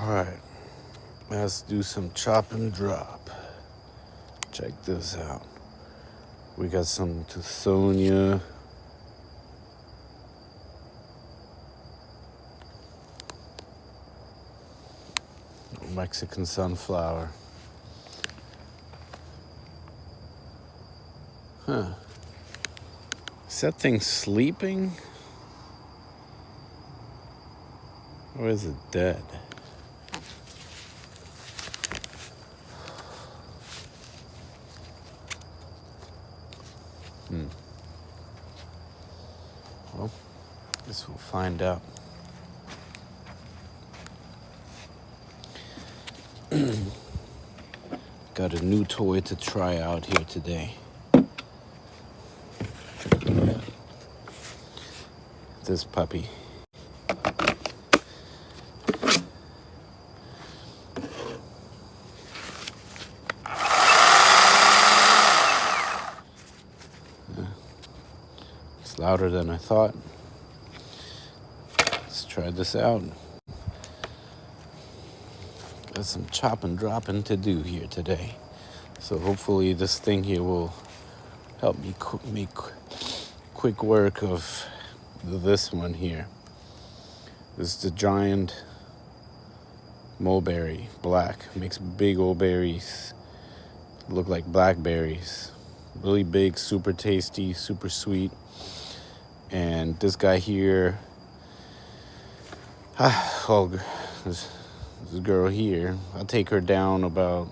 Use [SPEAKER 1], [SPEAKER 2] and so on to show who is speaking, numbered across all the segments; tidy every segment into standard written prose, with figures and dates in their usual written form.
[SPEAKER 1] Alright, let's do some chop and drop. Check this out. We got some Insomniac. Mexican sunflower. Huh. Is that thing sleeping? Or is it dead? Well, guess we'll find out. Got a new toy to try out here today. This puppy. It's louder than I thought. Let's try this out. Got some chop and dropping to do here today. So hopefully this thing here will help me make quick work of this one here. This is the giant mulberry, black. Makes big old berries. Look like blackberries. Really big, super tasty, super sweet. And this guy here, this girl here, I take her down about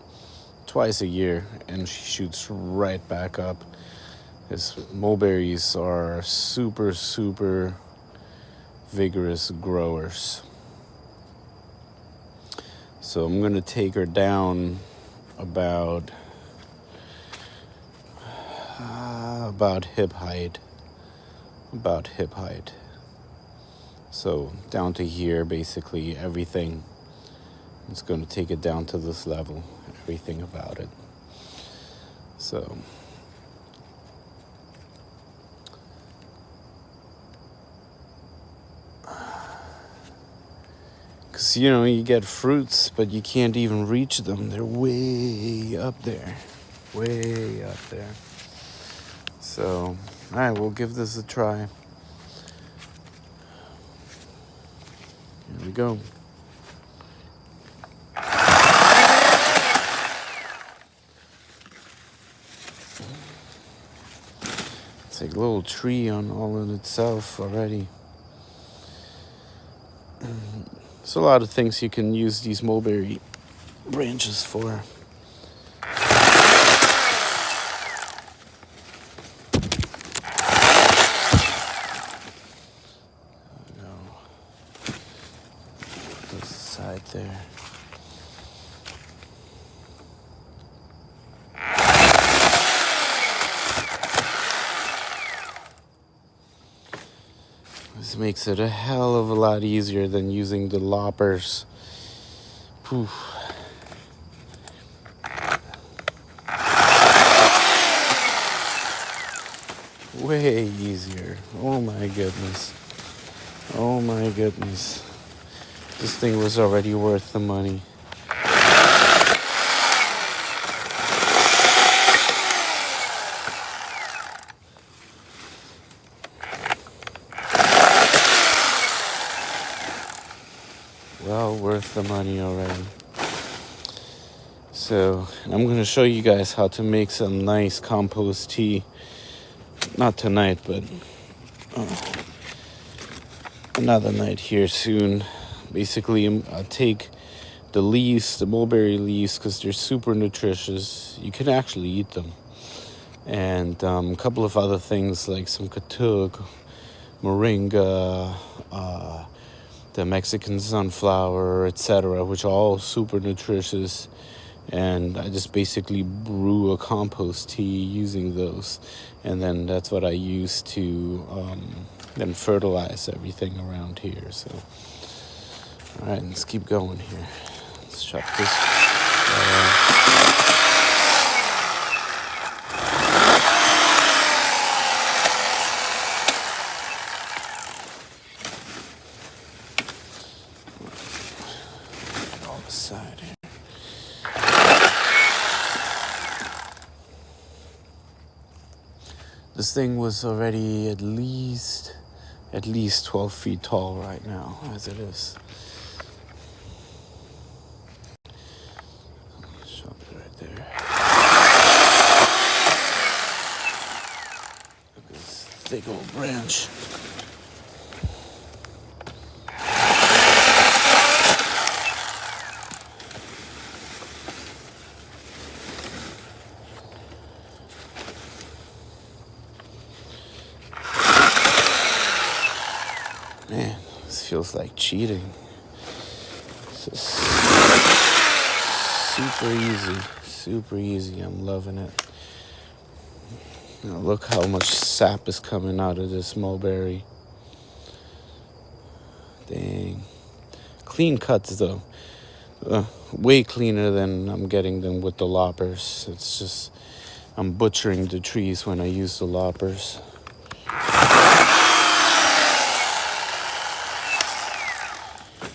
[SPEAKER 1] twice a year and she shoots right back up. His mulberries are super vigorous growers. So I'm gonna take her down about hip height. So down to here, basically everything. It's gonna take it down to this level, everything about it. So because, you get fruits, but you can't even reach them. They're way up there. So, all right, we'll give this a try. Here we go. It's like a little tree on all in itself already. There's a lot of things you can use these mulberry branches for. Put this aside there. This makes it a hell of a lot easier than using the loppers. Poof. Way easier. Oh my goodness. This thing was already worth the money. Well worth the money already. So I'm going to show you guys how to make some nice compost tea. Not tonight, but another night here soon. Basically, I'll take the leaves, the mulberry leaves, because they're super nutritious. You can actually eat them. And a couple of other things like some Katuk, moringa, the Mexican sunflower, etc., which are all super nutritious. And I just basically brew a compost tea using those. And then that's what I use to then fertilize everything around here. So, all right, let's keep going here. Let's chop this. side here. This thing was already at least 12 feet tall right now, as it is. Shove it right there. Look at this thick old branch. Man, this feels like cheating. This is super easy. I'm loving it. Now look how much sap is coming out of this mulberry. Dang. Clean cuts though. Way cleaner than I'm getting them with the loppers. It's just, I'm butchering the trees when I use the loppers.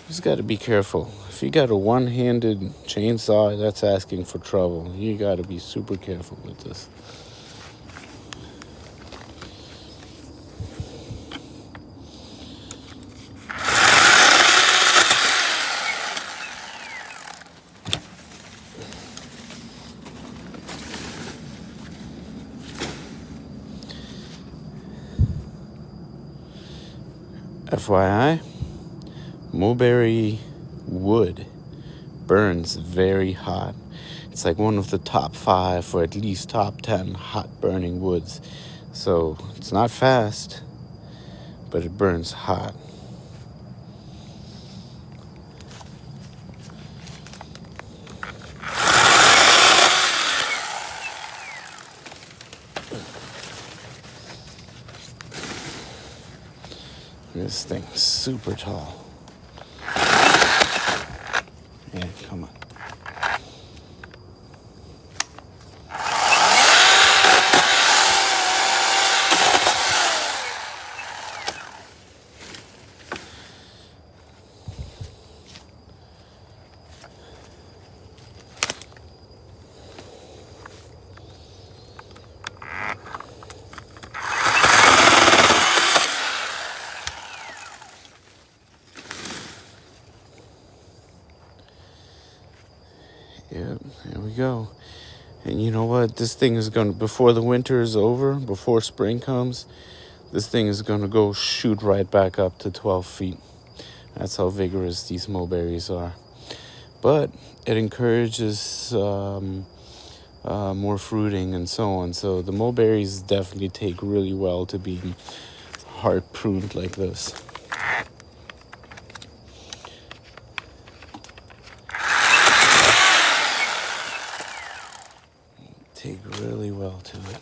[SPEAKER 1] Just got to be careful. If you got a one-handed chainsaw, that's asking for trouble. You got to be super careful with this. FYI, mulberry wood burns very hot. It's like one of the top 5 or at least top 10 hot burning woods. So it's not fast, but it burns hot. This thing's super tall. Yeah, come on. Yep, there we go. And you know what? This thing is going to, before the winter is over, before spring comes, this thing is going to go shoot right back up to 12 feet. That's how vigorous these mulberries are. But it encourages more fruiting and so on. So the mulberries definitely take really well to being hard pruned like this. Take really well to it.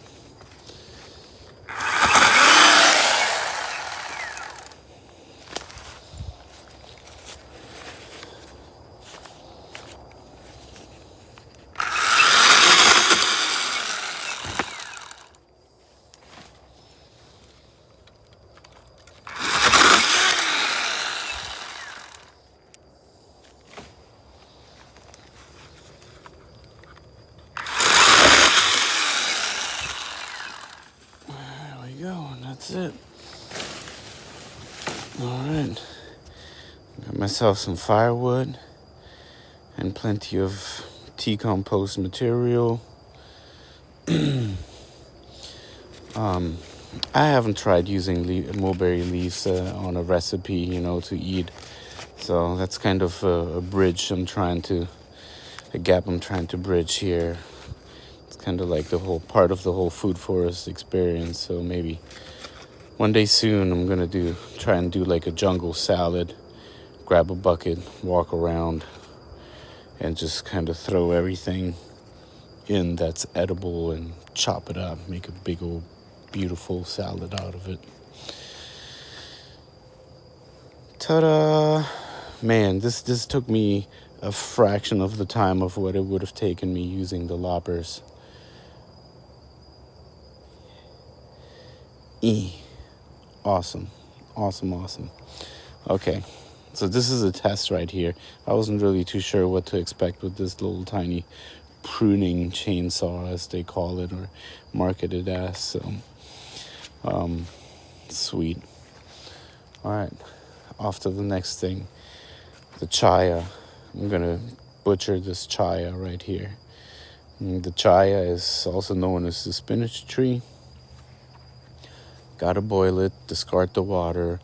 [SPEAKER 1] That's it. All right. Got myself some firewood and plenty of decomposed material. I haven't tried using mulberry leaves on a recipe, to eat. So that's kind of a bridge a gap I'm trying to bridge here. It's kind of like the whole part of the whole food forest experience. So maybe one day soon I'm going to try and do like a jungle salad, grab a bucket, walk around, and just kind of throw everything in that's edible and chop it up, make a big old beautiful salad out of it. Ta-da! Man, this took me a fraction of the time of what it would have taken me using the loppers. Awesome. Okay, So this is a test right here. I wasn't really too sure what to expect with this little tiny pruning chainsaw, as they call it, or market it as. So, sweet. All right, off to the next thing. The Chaya. I'm gonna butcher this Chaya right here. And the Chaya is also known as the spinach tree. Gotta boil it, discard the water,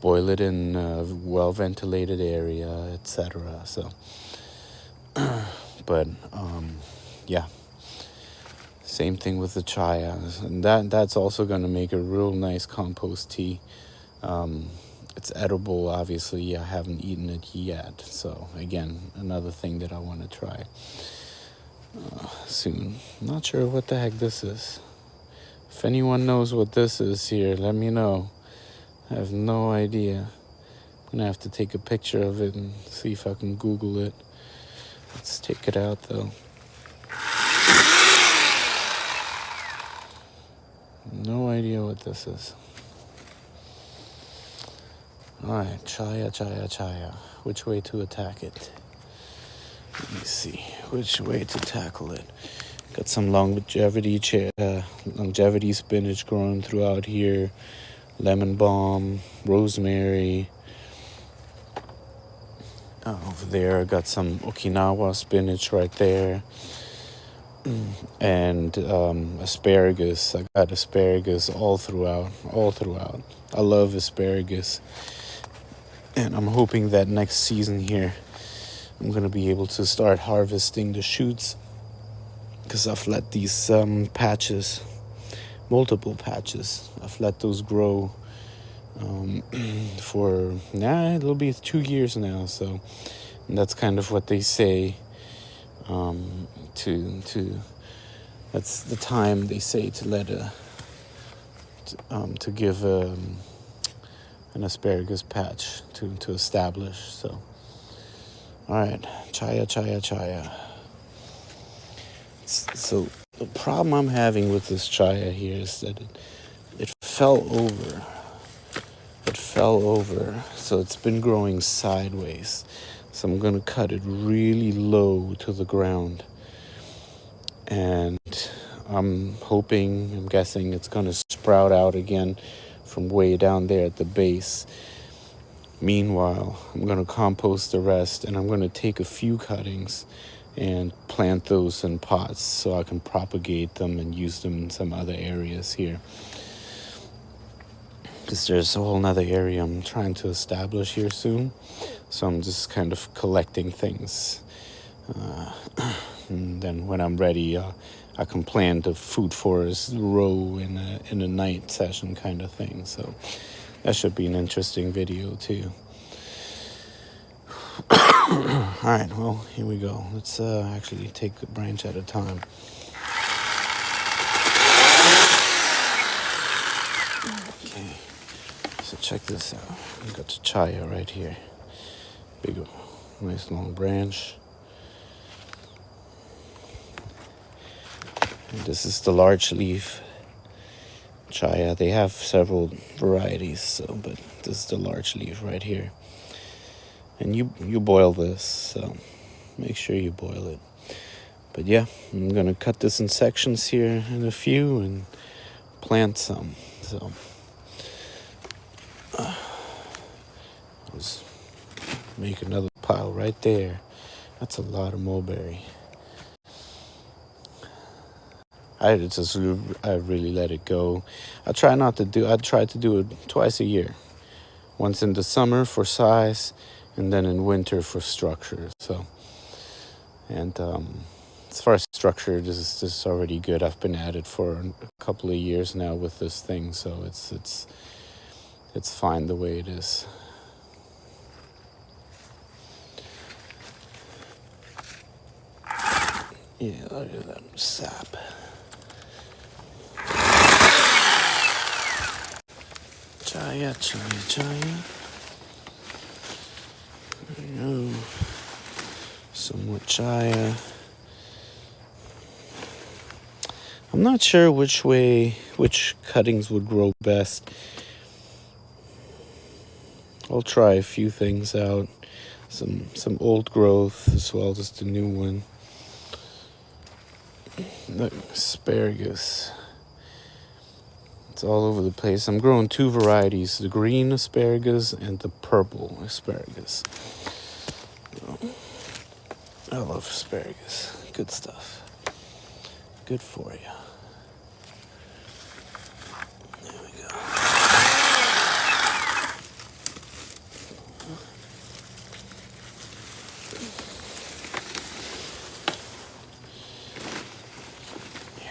[SPEAKER 1] boil it in a well-ventilated area, etc. So, but yeah, same thing with the Chaya, and that's also gonna make a real nice compost tea. It's edible, obviously. I haven't eaten it yet, so again, another thing that I want to try soon. Not sure what the heck this is. If anyone knows what this is here, let me know. I have no idea. I'm gonna have to take a picture of it and see if I can Google it. Let's take it out though. No idea what this is. Alright, Chaya. Which way to attack it? Let me see. Which way to tackle it? Got some longevity spinach growing throughout here. Lemon balm, rosemary. Over there, I got some Okinawa spinach right there. And asparagus. I got asparagus all throughout. I love asparagus. And I'm hoping that next season here, I'm going to be able to start harvesting the shoots. Because I've let these patches, multiple patches, I've let those grow for, it'll be 2 years now. So that's kind of what they say. That's the time they say to let to give an asparagus patch to establish. So, all right, Chaya. So the problem I'm having with this Chaya here is that it fell over. So it's been growing sideways. So I'm gonna cut it really low to the ground. And I'm guessing it's gonna sprout out again from way down there at the base. Meanwhile, I'm gonna compost the rest, and I'm gonna take a few cuttings and plant those in pots so I can propagate them and use them in some other areas here. Because there's a whole nother area I'm trying to establish here soon. So I'm just kind of collecting things. And then when I'm ready, I can plant a food forest row in a night session kind of thing. So that should be an interesting video too. All right, well, here we go. Let's actually take a branch at a time. Okay, so check this out. We got the Chaya right here. Big, nice long branch. And this is the large leaf Chaya. They have several varieties, but this is the large leaf right here. And you boil this, so make sure you boil it. But yeah, I'm gonna cut this in sections here in a few and plant some. So let's make another pile right there. That's a lot of mulberry. I really let it go. I try to do it twice a year. Once in the summer for size, and then in winter for structure. So, and as far as structure, this is already good. I've been at it for a couple of years now with this thing, so it's fine the way it is. Yeah, look at that sap. Chaya. There we go. Some more Chaya. I'm not sure which cuttings would grow best. I'll try a few things out. Some old growth as well as the new one. Look, asparagus. It's all over the place. I'm growing two varieties, the green asparagus and the purple asparagus. I love asparagus. Good stuff. Good for you. There we go.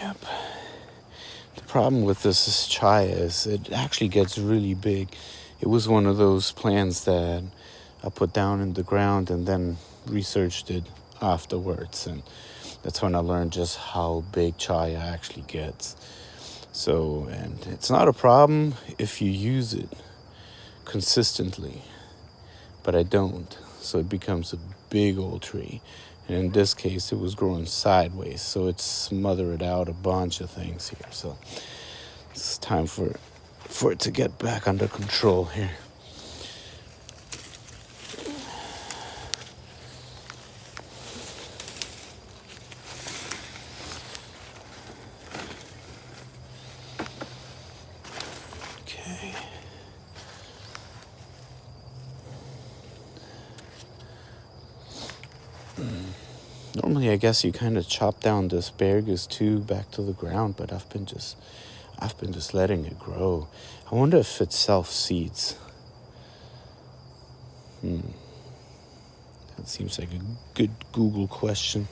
[SPEAKER 1] Yep. The problem with this is Chaya is it actually gets really big. It was one of those plants that I put down in the ground and then researched it afterwards, and that's when I learned just how big Chaya actually gets. So, and it's not a problem if you use it consistently, but I don't. So it becomes a big old tree. And in this case, it was growing sideways, so it smothered out a bunch of things here. So it's time for it to get back under control here. Okay. Normally, I guess you kind of chop down the asparagus too back to the ground, but I've been just letting it grow. I wonder if it self-seeds. That seems like a good Google question.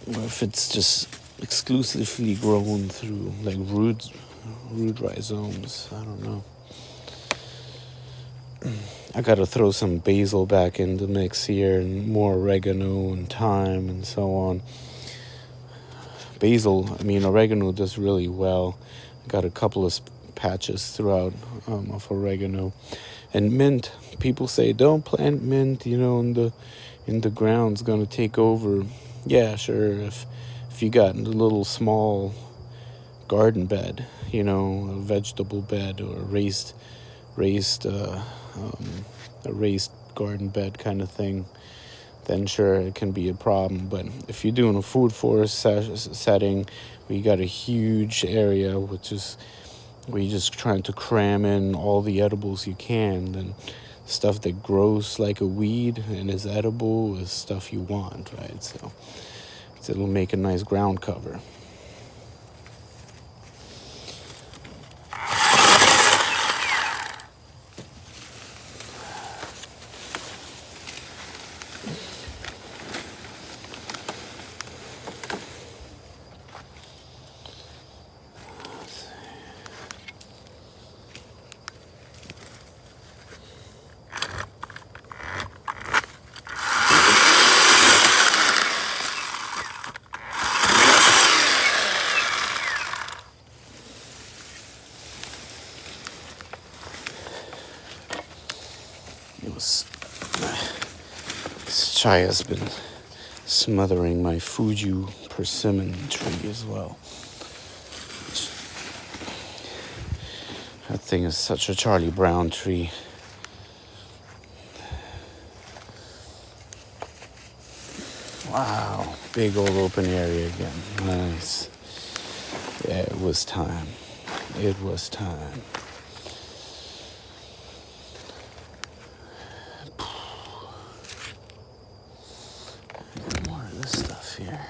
[SPEAKER 1] Or if it's just exclusively grown through like root rhizomes. I don't know. I gotta throw some basil back in the mix here, and more oregano and thyme and so on. Oregano does really well. I got a couple of patches throughout of oregano. And mint, people say don't plant mint, in the ground, it's gonna take over. Yeah, sure, if you got a little small garden bed, a vegetable bed or a raised garden bed kind of thing, then sure, it can be a problem. But if you're doing a food forest setting where you got a huge area, which is where you're just trying to cram in all the edibles you can, then stuff that grows like a weed and is edible is stuff you want, right? So it'll make a nice ground cover. This Chaya's been smothering my Fuji persimmon tree as well. That thing is such a Charlie Brown tree. Wow, big old open area again. Nice. Yeah, it was time. It was time. More of this stuff here.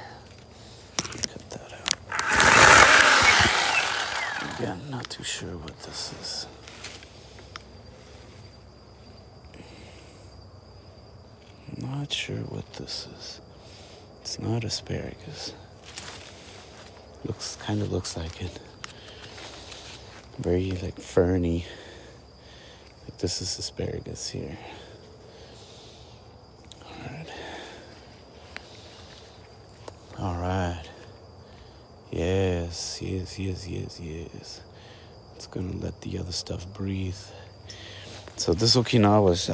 [SPEAKER 1] Cut that out. Again, not too sure what this is. Not sure what this is. It's not asparagus. Kind of looks like it. Very like ferny. Like this is asparagus here. All right. Yes. It's gonna let the other stuff breathe. So this Okinawa's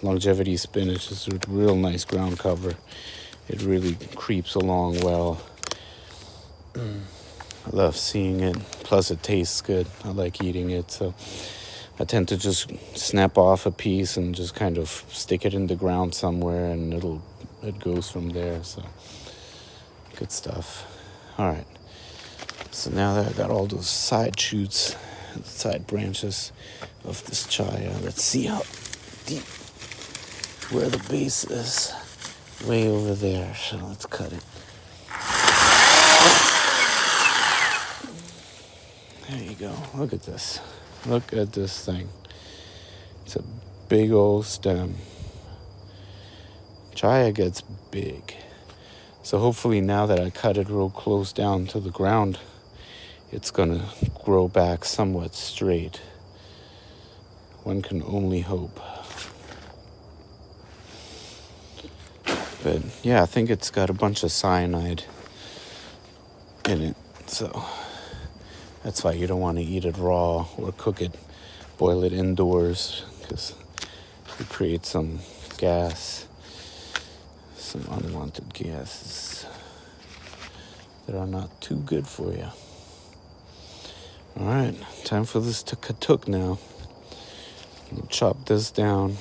[SPEAKER 1] longevity spinach is a real nice ground cover. It really creeps along well. I love seeing it. Plus, it tastes good. I like eating it, so I tend to just snap off a piece and just kind of stick it in the ground somewhere, and it goes from there. So good stuff. All right. So now that I got all those side shoots, side branches of this chaya, let's see how deep, where the base is. Way over there. So let's cut it. There you go. Look at this. Look at this thing. It's a big old stem. Chaya gets big. So hopefully now that I cut it real close down to the ground, it's gonna grow back somewhat straight. One can only hope. But yeah, I think it's got a bunch of cyanide in it. So that's why you don't want to eat it raw or cook it, boil it indoors, because it creates some gas, some unwanted gases that are not too good for you. All right, time for this to Katuk now. I'm gonna chop this down.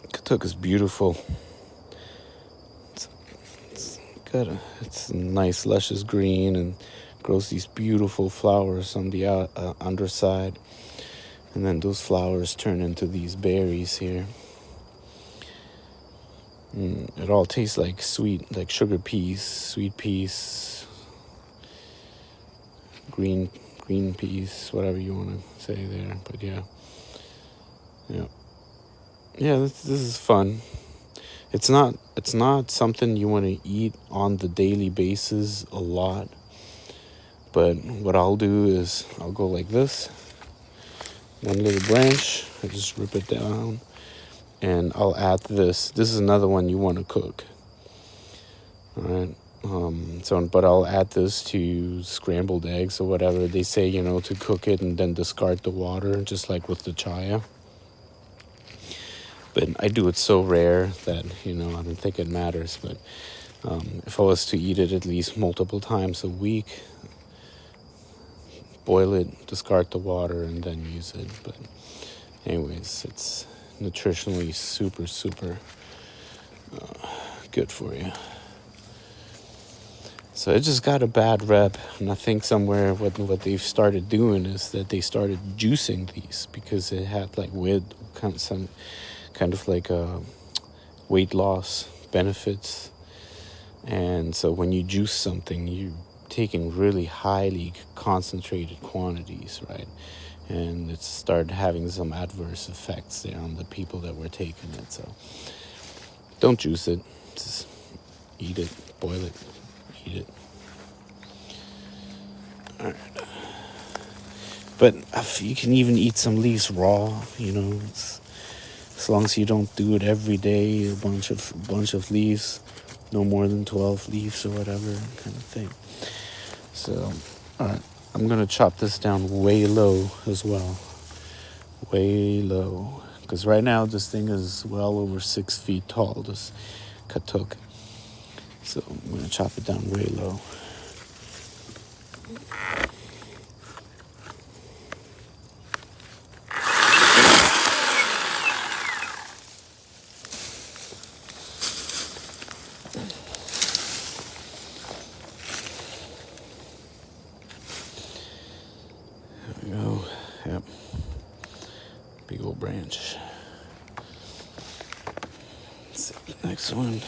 [SPEAKER 1] Katuk is beautiful. It's a nice luscious green and grows these beautiful flowers on the underside, and then those flowers turn into these berries here. It all tastes like sweet, like sugar peas, sweet peas, green peas, whatever you want to say there. But yeah, this is fun. It's not something you want to eat on the daily basis a lot. But what I'll do is I'll go like this. One little branch, I just rip it down, and I'll add this. This is another one you want to cook. All right. But I'll add this to scrambled eggs or whatever. They say, to cook it and then discard the water, just like with the chaya. But I do it so rare that, I don't think it matters. But if I was to eat it at least multiple times a week, boil it, discard the water, and then use it. But anyways, it's nutritionally super, super good for you. So it just got a bad rep, and I think somewhere what they've started doing is that they started juicing these because it had like some kind of like weight loss benefits. And so when you juice something, you're taking really highly concentrated quantities, right? And it started having some adverse effects there on the people that were taking it. So don't juice it, just eat it, boil it, eat it. All right. But you can even eat some leaves raw, as long as you don't do it every day, a bunch of leaves, no more than 12 leaves or whatever kind of thing. So, all right, I'm gonna chop this down way low as well, way low, because right now this thing is well over 6 feet tall, this Katuk. So I'm gonna chop it down way low. Yep. Big old branch. Let's see the next one.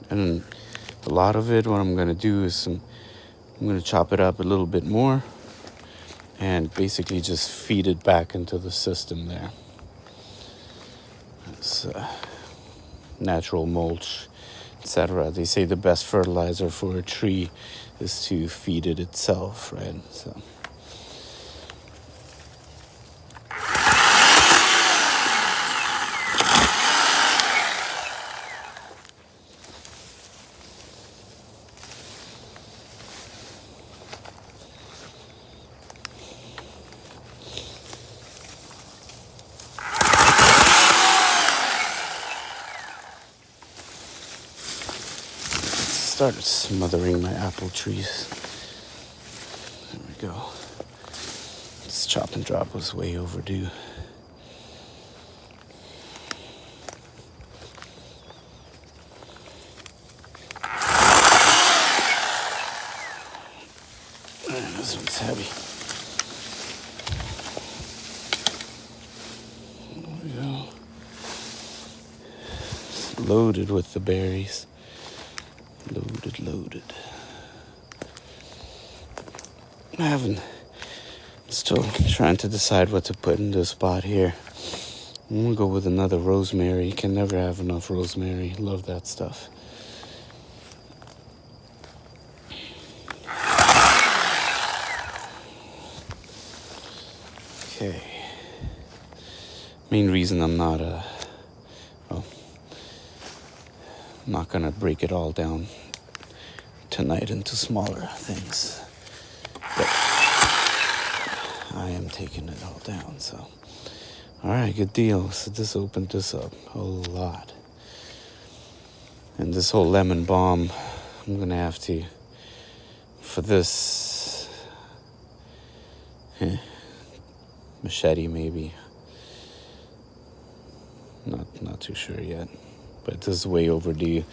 [SPEAKER 1] And a lot of it, what I'm going to do is I'm going to chop it up a little bit more and basically just feed it back into the system there. It's natural mulch, etc. They say the best fertilizer for a tree is to feed it itself, right? So. started smothering my apple trees. There we go. This chop and drop was way overdue. This one's heavy. There we go. It's loaded with the berries. Loaded. I'm still trying to decide what to put in this spot here. I'm gonna go with another rosemary. You can never have enough rosemary. Love that stuff. Okay. Main reason I'm not gonna break it all down tonight into smaller things, but I am taking it all down. So, all right, good deal. So this opened this up a lot, and this whole lemon balm, I'm gonna have to, for this machete maybe. Not too sure yet, but this is way overdue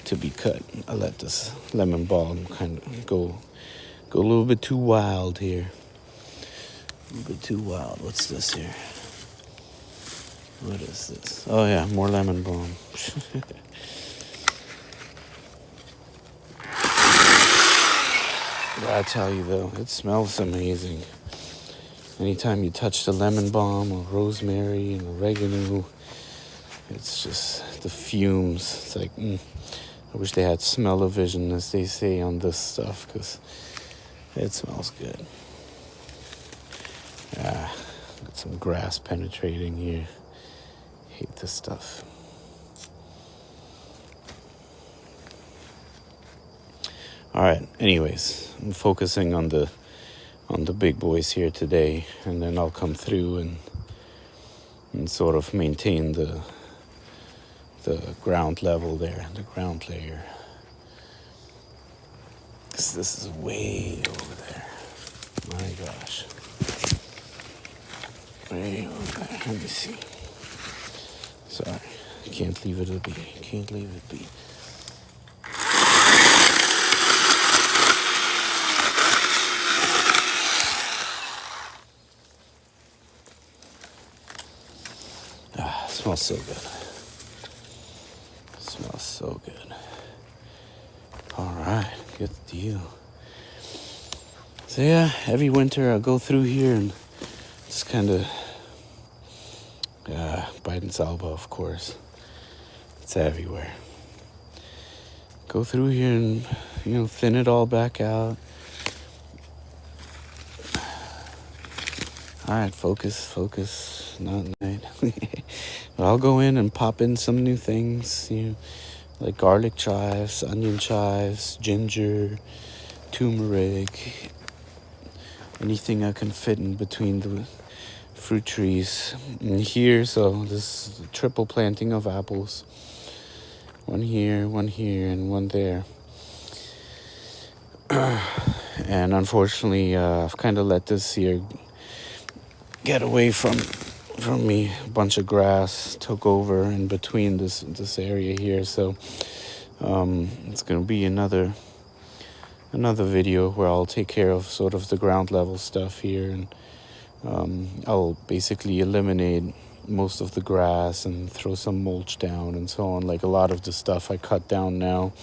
[SPEAKER 1] to be cut. I let this lemon balm kind of go a little bit too wild here. A little bit too wild. What's this here? What is this? Oh yeah, more lemon balm. I tell you though, it smells amazing. Anytime you touch the lemon balm or rosemary and oregano, it's just the fumes. It's like, I wish they had smell-o-vision, as they say on this stuff, because it smells good. Got some grass penetrating here. Hate this stuff. All right. Anyways, I'm focusing on the big boys here today, and then I'll come through and sort of maintain the ground level there, the ground layer. This is way over there. My gosh. Way over there. Let me see. Sorry. Can't leave it be. Can't leave it be. Smells so good. Smells so good. All right, good deal. So yeah, every winter I'll go through here and just kind of Biden's elbow, of course. It's everywhere. Go through here and thin it all back out. All right, focus, not night. But I'll go in and pop in some new things, like garlic chives, onion chives, ginger, turmeric, anything I can fit in between the fruit trees. And here, so this is a triple planting of apples. One here, and one there. And unfortunately, I've kind of let this here get away from me. A bunch of grass took over in between this area here, so it's gonna be another video where I'll take care of sort of the ground level stuff here, and I'll basically eliminate most of the grass and throw some mulch down and so on. Like a lot of the stuff I cut down now,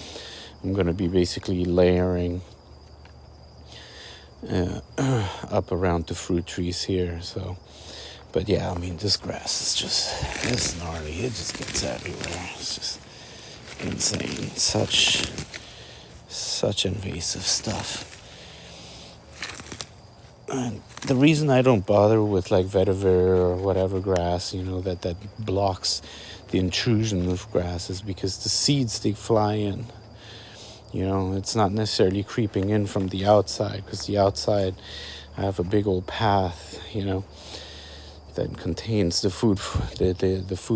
[SPEAKER 1] I'm gonna be basically layering up around the fruit trees here. So, but yeah, I mean, this grass is it's gnarly. It just gets everywhere. It's just insane. Such invasive stuff. And the reason I don't bother with like vetiver or whatever grass, that blocks the intrusion of grass, is because the seeds, they fly in. It's not necessarily creeping in from the outside, because the outside, I have a big old path, that contains the food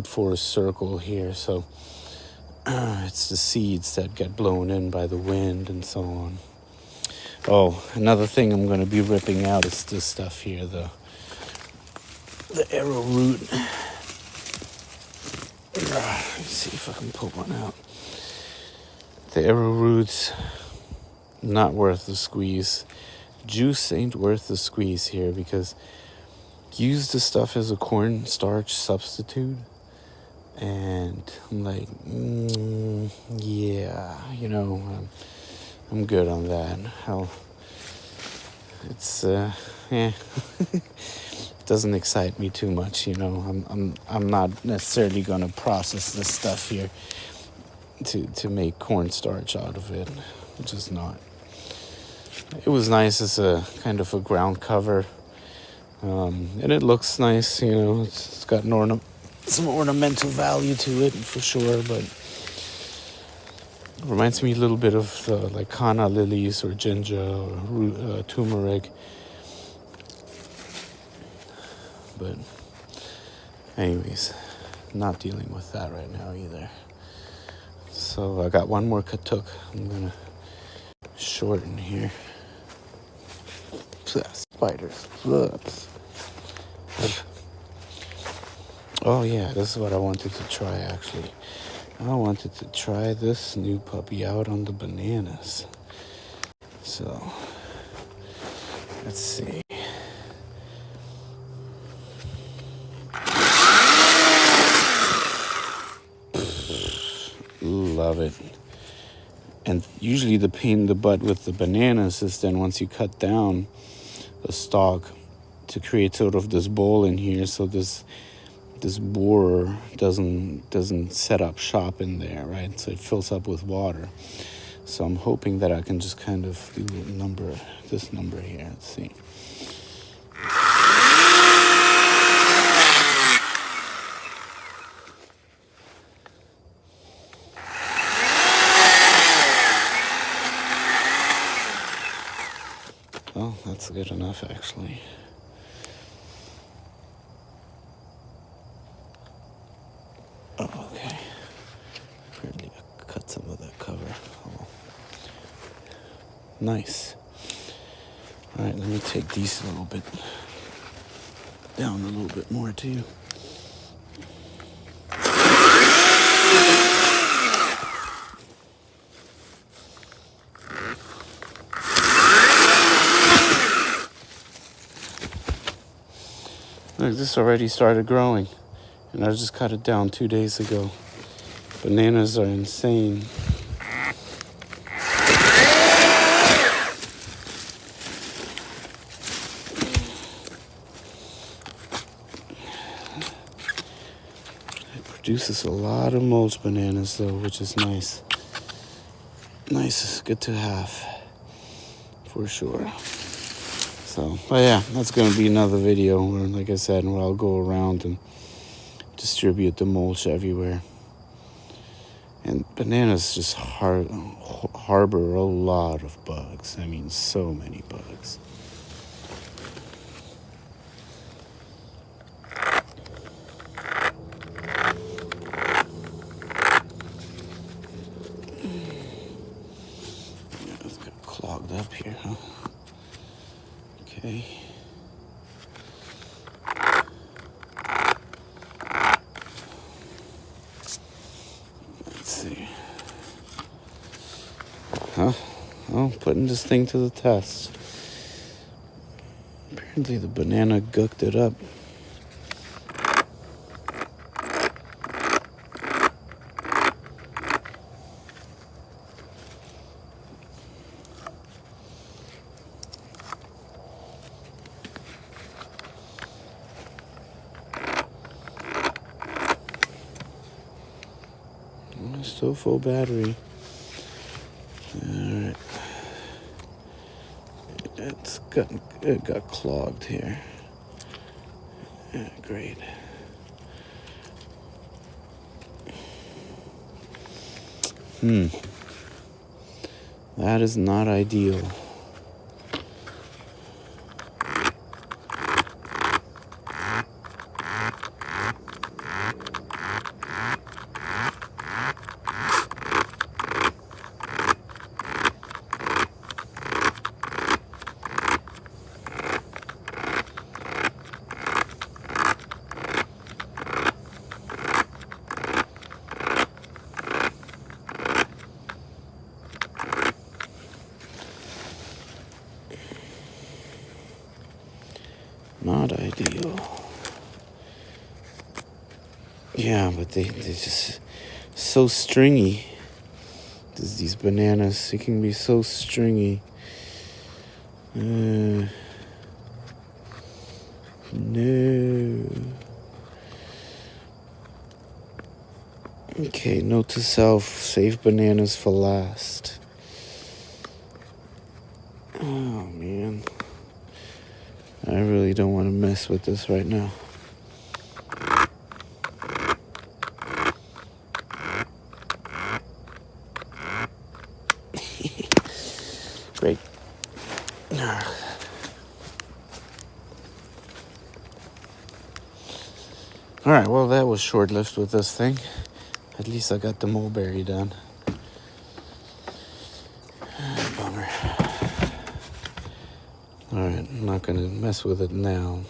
[SPEAKER 1] forest circle here. So It's the seeds that get blown in by the wind and so on. Oh, another thing I'm going to be ripping out is this stuff here, the arrowroot. Let's see if I can pull one out. The arrowroot's not worth the squeeze. Juice ain't worth the squeeze here because use the stuff as a cornstarch substitute. And I'm like, yeah, I'm good on that. It's it doesn't excite me too much, I'm not necessarily gonna process this stuff here to make cornstarch out of it. Just not. It was nice as a kind of a ground cover, and it looks nice. It's got some ornamental value to it for sure, but it reminds me a little bit of like canna lilies or ginger or turmeric. But anyways, not dealing with that right now either. So I got one more katuk. I'm gonna shorten here. Spiders. Oh yeah, this is what I wanted to try actually. I wanted to try this new puppy out on the bananas. So, let's see. Love it. And usually the pain in the butt with the bananas is then once you cut down the stalk to create sort of this bowl in here, so this borer doesn't set up shop in there, right? So it fills up with water. So I'm hoping that I can just kind of do this number here. Let's see. Oh, that's good enough actually. Oh, okay. Apparently I cut some of that cover. Oh. Nice. All right, let me take these a little bit down a little bit more too. Look, this already started growing, and I just cut it down 2 days ago. Bananas are insane. It produces a lot of mulch bananas though, which is nice. Nice, good to have, for sure. So, but yeah, that's going to be another video where, like I said, where I'll go around and distribute the mulch everywhere. And bananas just harbor a lot of bugs. I mean, so many bugs. Yeah, it's got clogged up here, huh? Okay. Let's see. Huh? Oh, putting this thing to the test. Apparently the banana gucked it up. Still full battery. Alright. It got clogged here. Yeah, great. That is not ideal. Yeah, but they're just so stringy. These bananas, they can be so stringy. No. Okay, note to self, save bananas for last. Oh, man. I really don't want to mess with this right now. Great. Alright, well, that was short-lived with this thing. At least I got the mulberry done. Bummer. Alright, I'm not gonna mess with it now.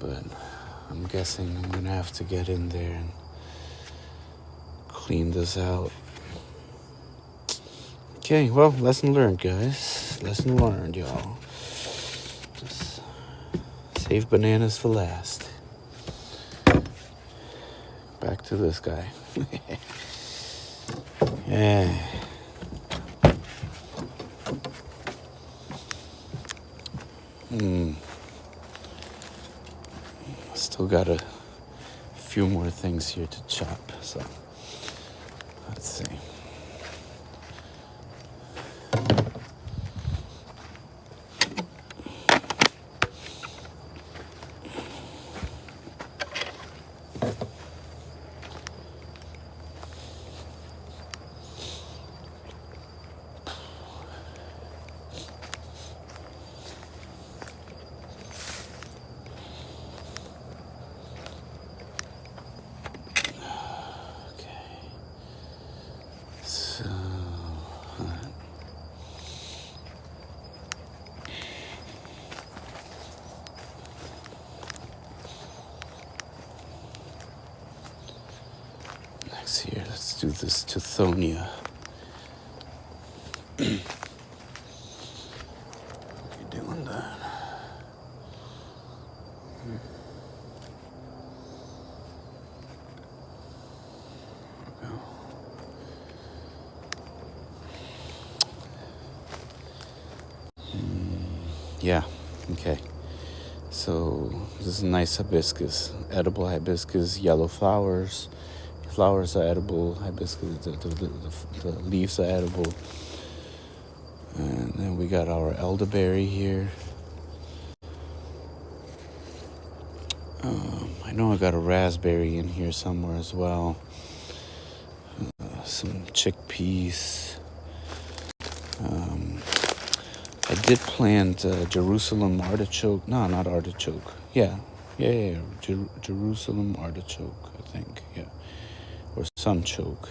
[SPEAKER 1] But I'm guessing I'm gonna have to get in there and clean this out. Okay, well, lesson learned, guys. Lesson learned, y'all. Just save bananas for last. Back to this guy. Yeah. Still got a few more things here to chop, so let's see. Here, let's do this Tithonia. You're doing that. There we go. Yeah, okay. So this is a nice hibiscus, edible hibiscus, yellow flowers. Flowers are edible, hibiscus, the leaves are edible. And then we got our elderberry here. I know I got a raspberry in here somewhere as well. Some chickpeas. I did plant Jerusalem artichoke. No, not artichoke. Yeah. Jerusalem artichoke, I think. Yeah. Or sunchoke.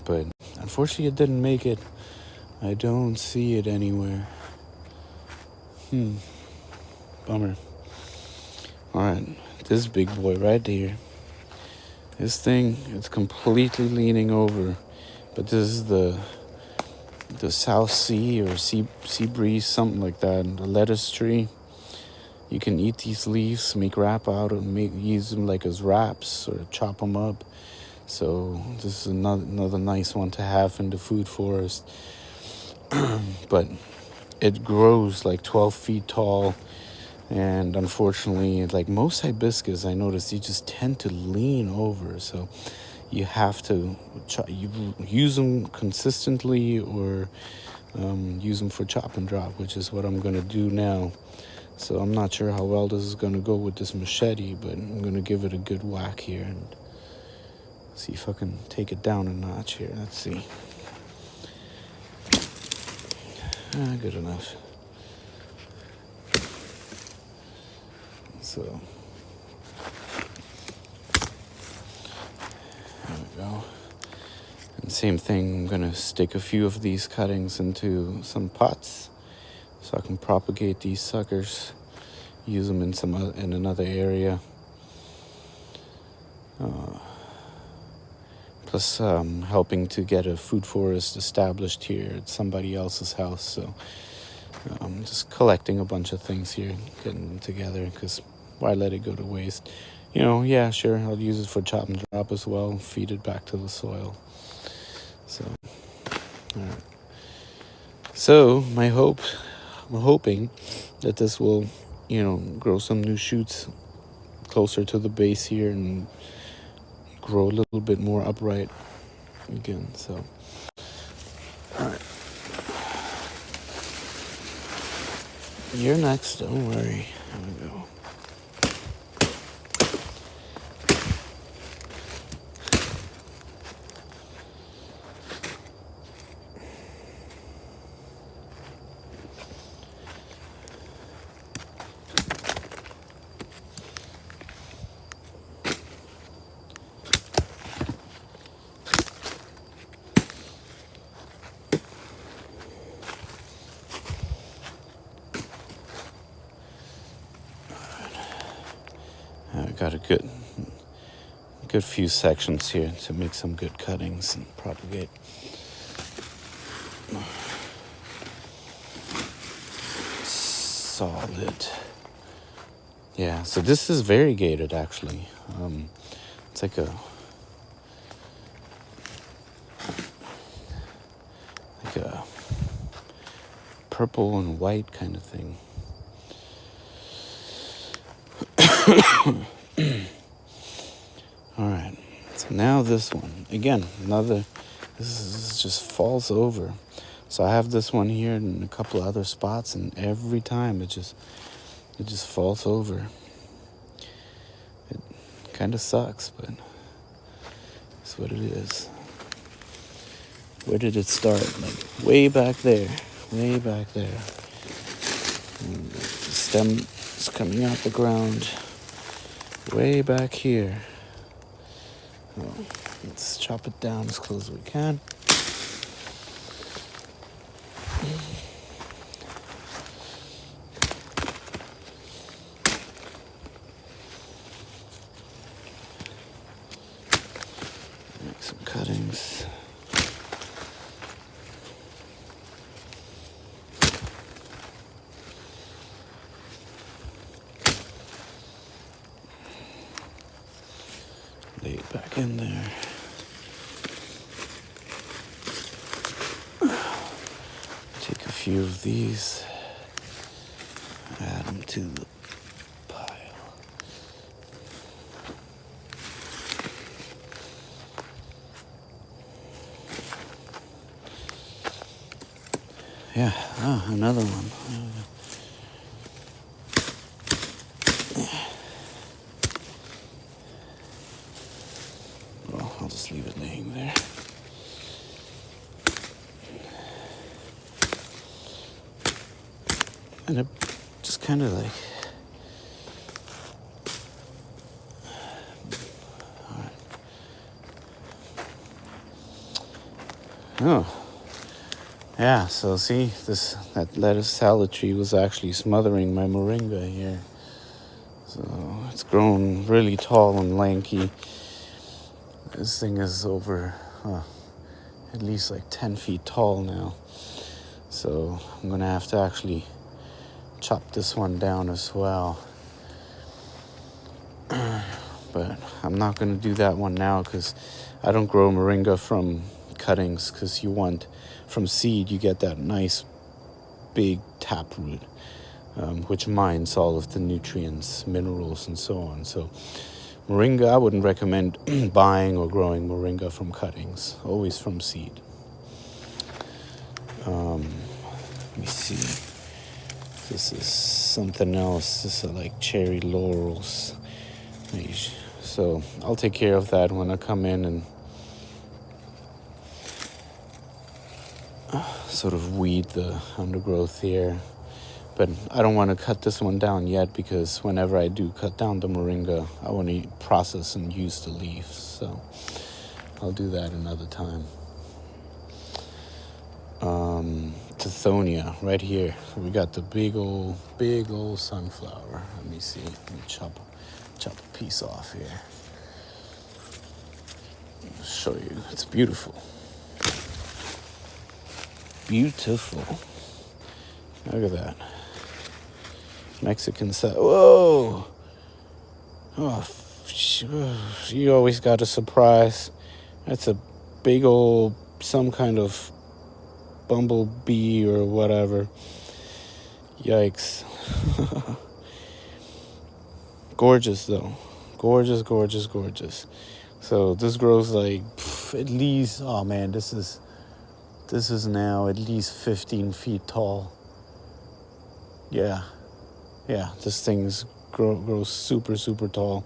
[SPEAKER 1] But unfortunately it didn't make it. I don't see it anywhere. Bummer. Alright, this big boy right here. This thing is completely leaning over. But this is the South Sea or sea breeze, something like that. The lettuce tree. You can eat these leaves, make wrap out, and use them like as wraps or chop them up. So this is another nice one to have in the food forest. But it grows like 12 feet tall, and unfortunately, like most hibiscus, I noticed you just tend to lean over. So you have to use them consistently or use them for chop and drop, which is what I'm gonna do now. So I'm not sure how well this is going to go with this machete, but I'm going to give it a good whack here and see if I can take it down a notch here. Let's see. Good enough. So, there we go. And same thing, I'm going to stick a few of these cuttings into some pots, so I can propagate these suckers, use them in another area. Plus, helping to get a food forest established here at somebody else's house. So I'm just collecting a bunch of things here, getting them together, because why let it go to waste? You know, yeah, sure, I'll use it for chop and drop as well, feed it back to the soil. So, all right. So I'm hoping that this will, grow some new shoots closer to the base here and grow a little bit more upright again. So, all right. You're next, don't worry. Here we go. I got a good few sections here to make some good cuttings and propagate. Solid. Yeah, so this is variegated actually. It's like a purple and white kind of thing. All right, so now this one again. This just falls over. So I have this one here and a couple other spots, and every time it just falls over. It kind of sucks, but it's what it is. Where did it start? Like way back there. And the stem is coming out the ground way back here. Well, let's chop it down as close as we can. Make some cuttings. Lay it back in there. Take a few of these, add them to the pile. Yeah, another one. Well, I'll just leave it laying there. And it just kind of like, all right. Oh, yeah. So see, that lettuce salad tree was actually smothering my moringa here. So it's grown really tall and lanky. This thing is over at least like 10 feet tall now. So I'm gonna have to actually chop this one down as well. But I'm not going to do that one now because I don't grow moringa from cuttings, because from seed you get that nice big taproot, which mines all of the nutrients, minerals, and so on. So moringa, I wouldn't recommend buying or growing moringa from cuttings, always from seed. Let me see. This is something else. This is like cherry laurels. So I'll take care of that when I come in and sort of weed the undergrowth here. But I don't want to cut this one down yet, because whenever I do cut down the moringa, I want to process and use the leaves. So I'll do that another time. Tithonia right here. We got the big old sunflower. Let me see. Let me chop a piece off here. I'll show you. It's beautiful. Beautiful. Look at that. Mexican salad. Whoa! Oh, you always got a surprise. That's a big old, some kind of bumblebee or whatever. Yikes. Gorgeous, though. Gorgeous, gorgeous, gorgeous. So this grows like at least, oh man, this is now at least 15 feet tall. Yeah, this thing's grows super, super tall.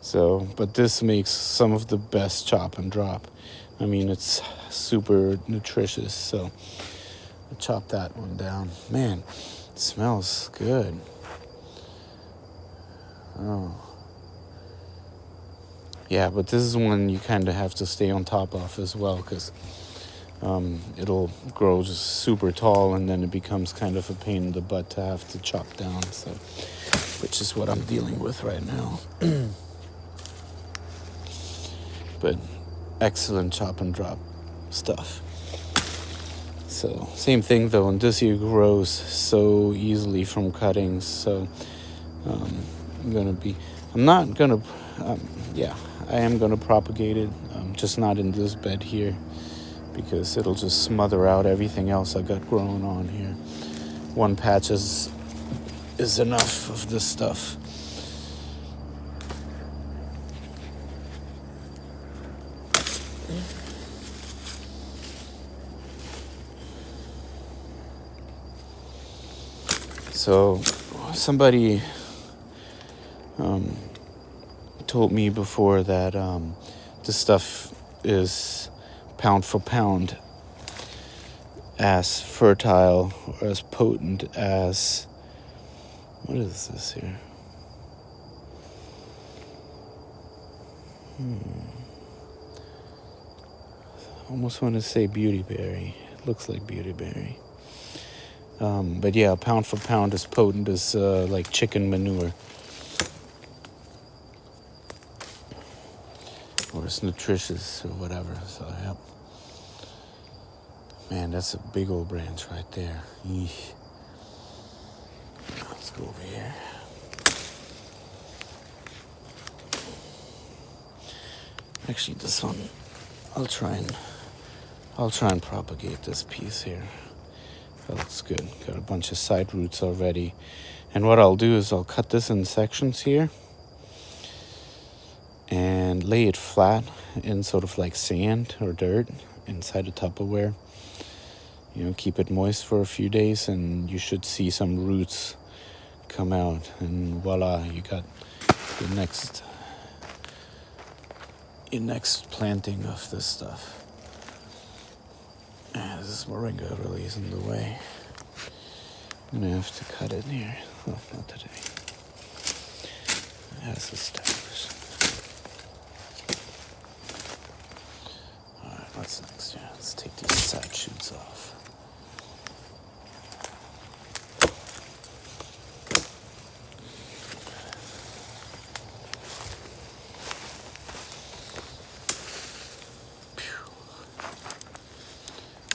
[SPEAKER 1] So, but this makes some of the best chop and drop. I mean, it's super nutritious, so I chop that one down. Man, it smells good. Oh. Yeah, but this is one you kind of have to stay on top of as well, because it'll grow just super tall, and then it becomes kind of a pain in the butt to have to chop down, so, which is what I'm dealing with right now. But excellent chop and drop stuff. So same thing though, and this year grows so easily from cuttings, so I am gonna propagate it, just not in this bed here, because it'll just smother out everything else I got growing on here. One patch is enough of this stuff. So somebody told me before that this stuff is pound for pound as fertile or as potent as, what is this here? Almost want to say beautyberry. It looks like beautyberry. But yeah, pound for pound as potent as like chicken manure. Or as nutritious or whatever. So, yep. Man, that's a big old branch right there. Eesh. Let's go over here. Actually, this one, I'll try and propagate this piece here. That looks good. Got a bunch of side roots already. And what I'll do is I'll cut this in sections here and lay it flat in sort of like sand or dirt inside a Tupperware. You know, keep it moist for a few days, and you should see some roots come out. And voila, you got your next planting of this stuff. This moringa really is in the way. I'm gonna have to cut it here. Oh, not today. It has established. Alright, what's next? Yeah, let's take these side shoots off.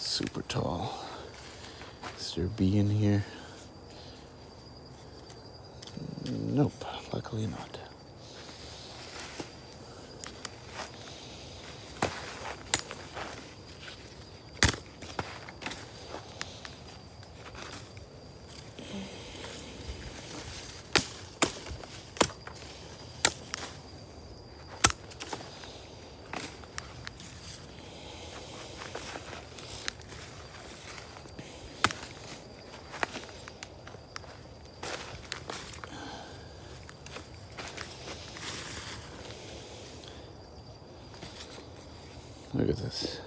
[SPEAKER 1] Super tall. Is there a bee in here? Nope, luckily not. Look at this.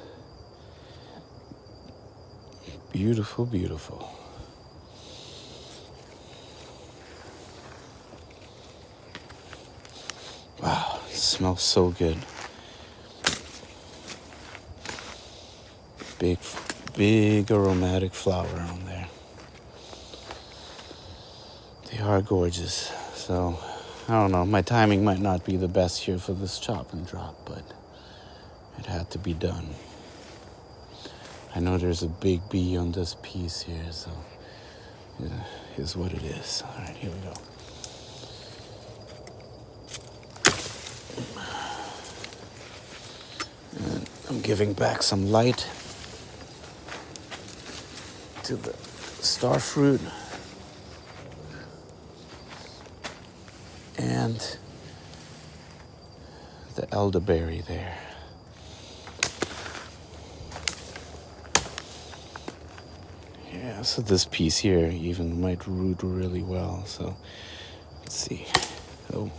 [SPEAKER 1] Beautiful, beautiful. Wow, it smells so good. Big aromatic flower on there. They are gorgeous. So, I don't know, my timing might not be the best here for this chop and drop, but it had to be done. I know there's a big bee on this piece here, so yeah, here's what it is. All right, here we go. giving back some light to the star fruit and the elderberry there. Yeah, so this piece here even might root really well. So let's see. Oh,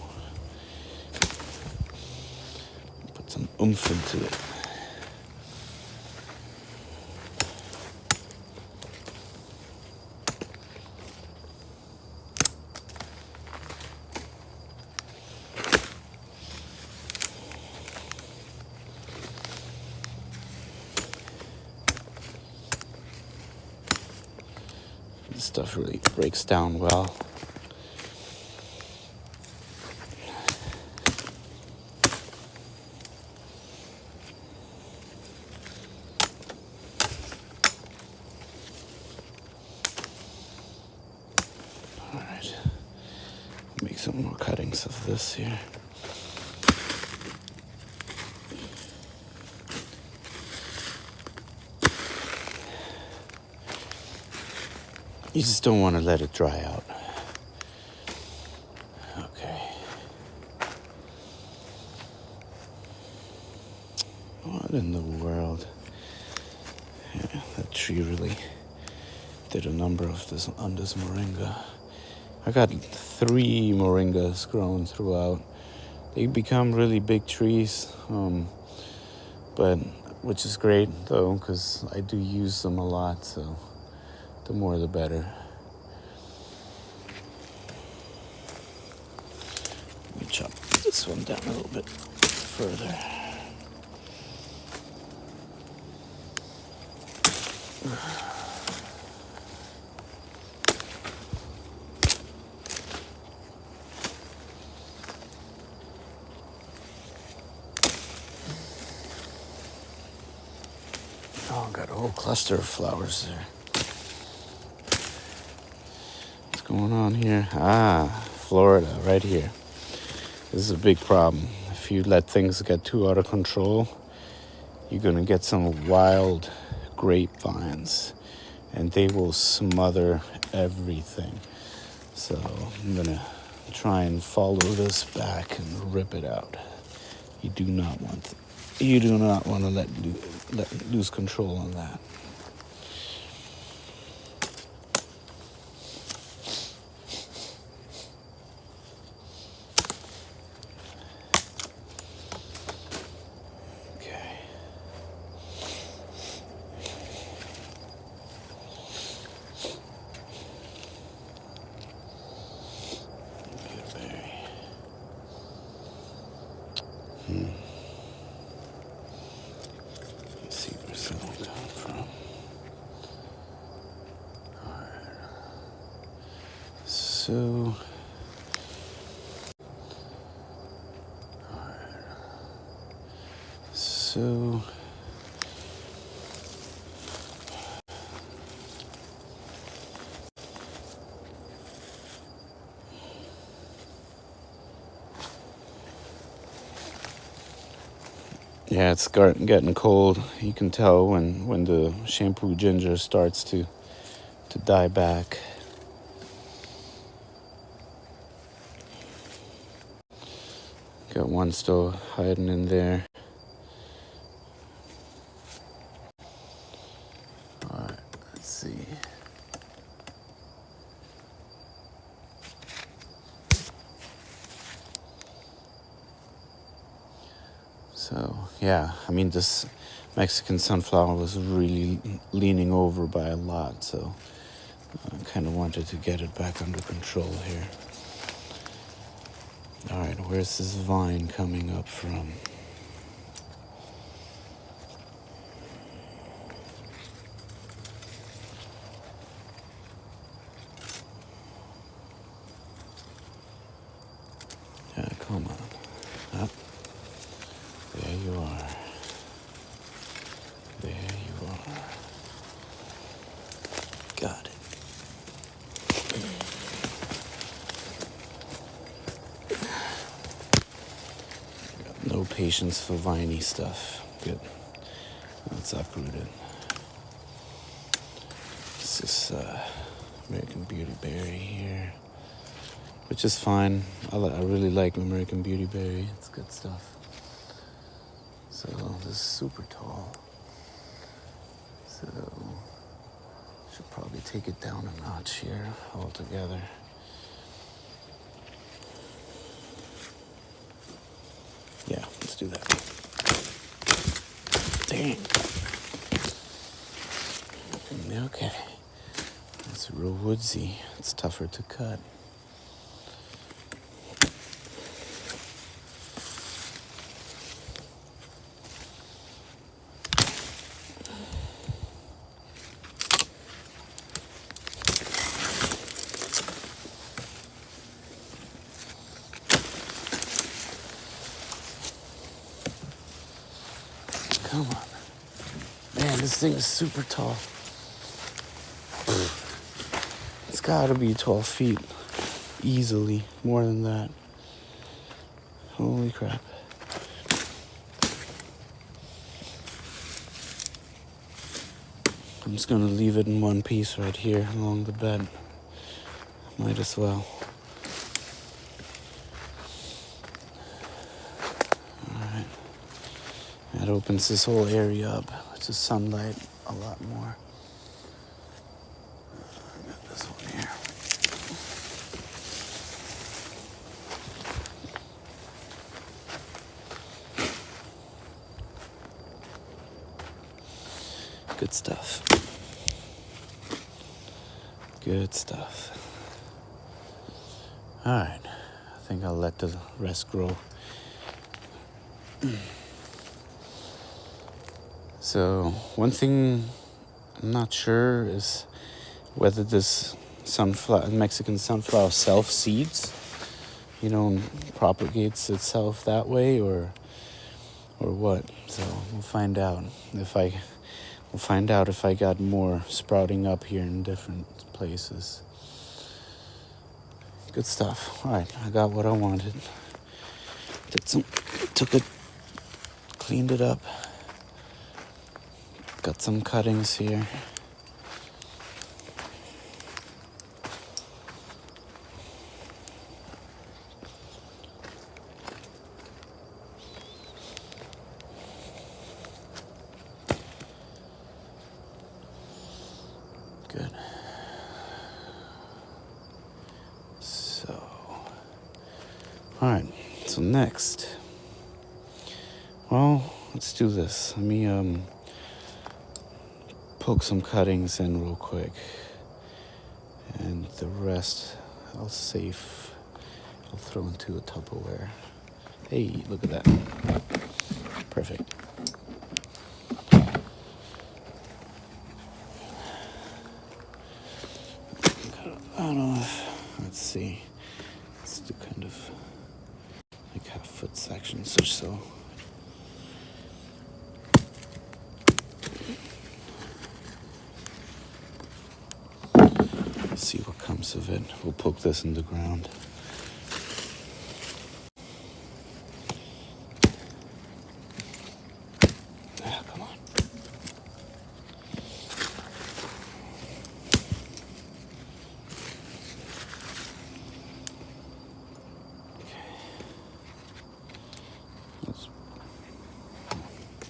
[SPEAKER 1] put some oomph into it. This stuff really breaks down well. All right, make some more cuttings of this here. You just don't want to let it dry out. Okay. What in the world? Yeah, that tree really did a number of this on this moringa. I got 3 moringas grown throughout. They become really big trees, but which is great though, because I do use them a lot. So the more the better. Let me chop this one down a little bit further. Oh, got a whole cluster of flowers there. What's going on here? Florida, right here. This is a big problem. If you let things get too out of control, you're gonna get some wild grapevines, and they will smother everything. So I'm gonna try and follow this back and rip it out. You do not want to let lose control on that. Okay. Mulberry. Let's see where some come from. Alright. So yeah, it's getting cold. You can tell when the shampoo ginger starts to die back. Got one still hiding in there. Alright, let's see. So, yeah, I mean, this Mexican sunflower was really leaning over by a lot, so I kind of wanted to get it back under control here. All right, where's this vine coming up from? Yeah, come on. Up. There you are. There you are. Got it. Got no patience for viney stuff. Good. It's uprooted. It's this American Beauty Berry here, which is fine. I really like American Beauty Berry. It's good stuff. So this is super tall. So should probably take it down a notch here altogether. Yeah, let's do that. Dang. Okay. It's real woodsy. It's tougher to cut. Come on. Man, this thing is super tall. It's gotta be 12 feet. Easily. More than that. Holy crap. I'm just gonna leave it in one piece right here along the bed. Might as well. Alright. That opens this whole area up to sunlight a lot more. I got this one here. Good stuff. Good stuff. Alright. I think I'll let the rest grow. So, one thing I'm not sure is whether this Mexican sunflower self-seeds, propagates itself that way or what. So, we'll find out if I got more sprouting up here in different places. Good stuff. All right, I got what I wanted. Cleaned it up. Got some cuttings here. Good. So, all right. So next, well, let's do this. Let me poke some cuttings in real quick, and the rest I'll throw into a Tupperware. Hey, look at that. Perfect. I don't know if, let's see. Let's do kind of like half-foot sections or so. Let's see what comes of it. We'll poke this in the ground. Come on.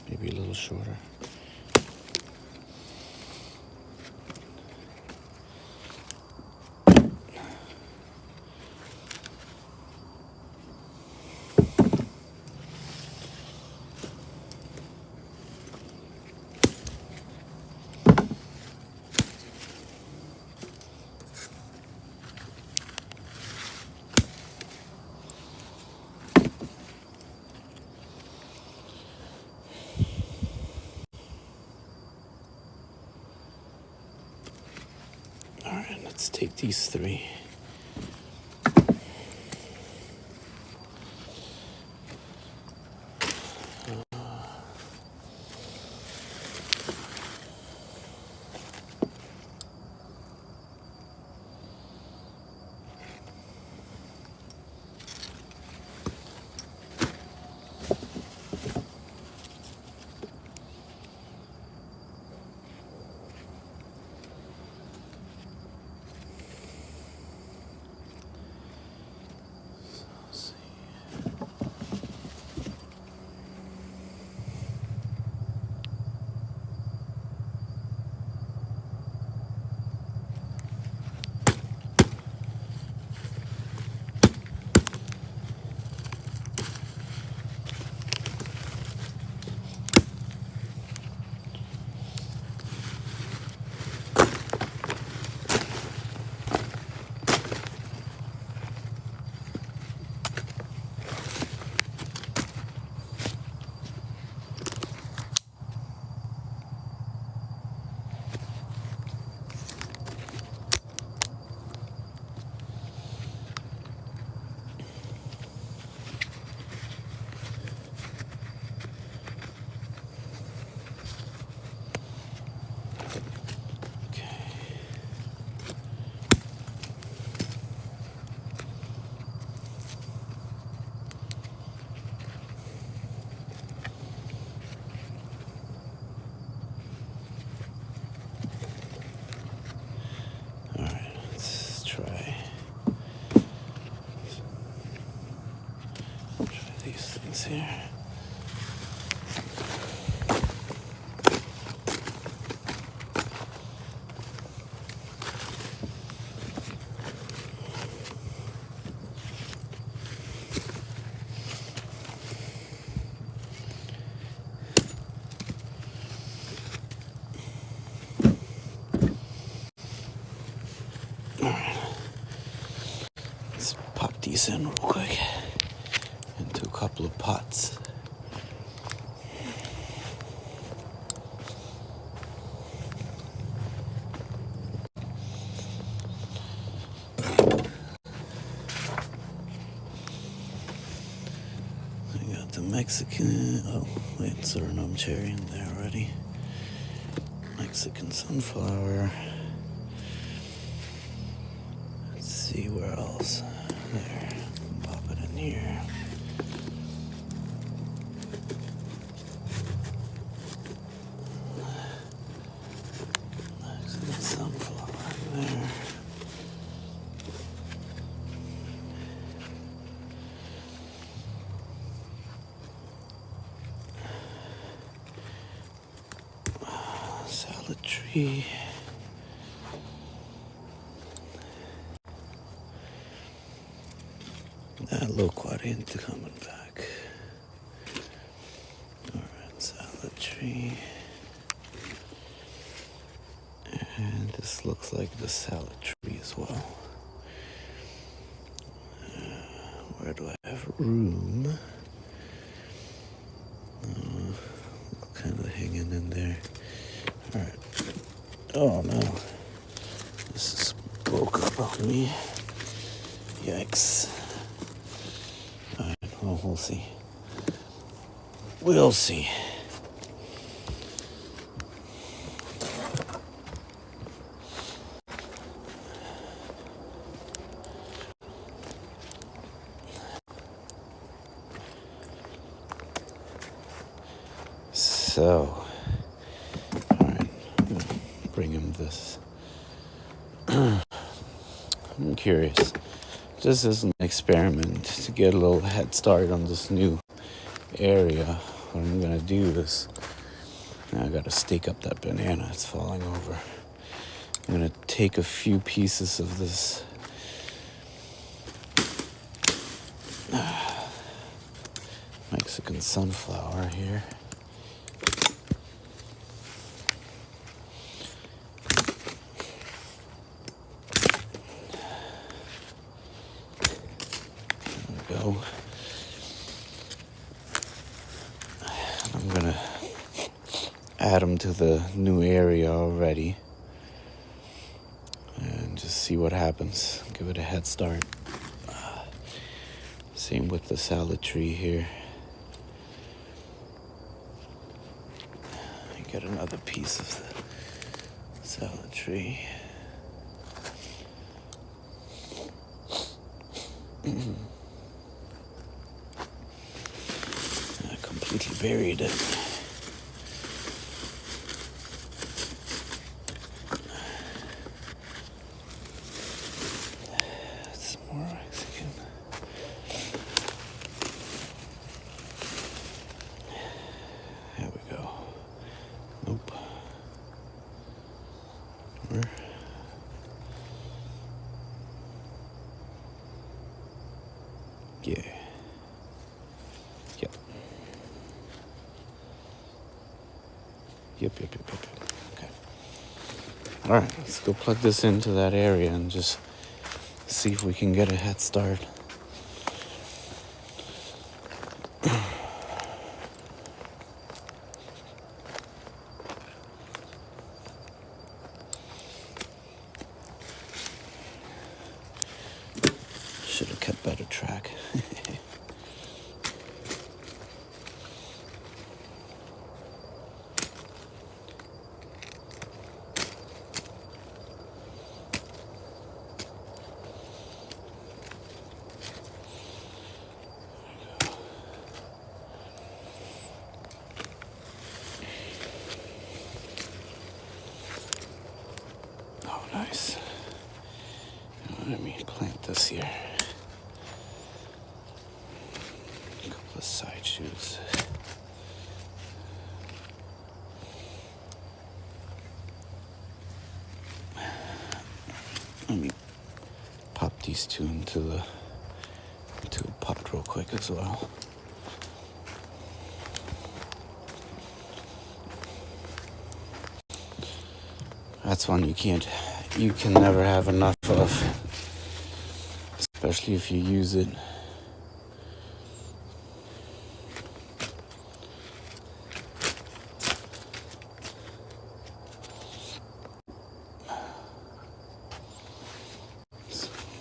[SPEAKER 1] Maybe a little shorter. All right, let's take these three. these things here. Alright. Let's pop these in real quick into a couple of pots. I got the Mexican, oh wait, Suriname cherry in there already. Mexican sunflower. Let's see where else. There, pop it in here. Mexican sunflower in there. Salad tree. Loquat coming back. Alright, salad tree. And this looks like the salad tree as well. Where do I have room? Kind of hanging in there. Alright. Oh no. This is broke up on me. Yikes. Alright, well, we'll see. We'll see. So, alright, bring him this. I'm curious. This is an experiment to get a little head start on this new area. What I'm gonna do is, I gotta stake up that banana, it's falling over. I'm gonna take a few pieces of this Mexican sunflower here. Go. I'm gonna add them to the new area already and just see what happens. Give it a head start. Same with the salad tree here. Get another piece of the salad tree. I completely buried it. That's more Mexican. There we go. Nope. Where? Yeah. Yep. Yep. Okay. All right, let's go plug this into that area and just see if we can get a head start. Should have kept better track. Oh, nice. Let me plant this here. A couple of side shoots. Let me pop these two into a pot real quick as well. That's one you can never have enough of, especially if you use it.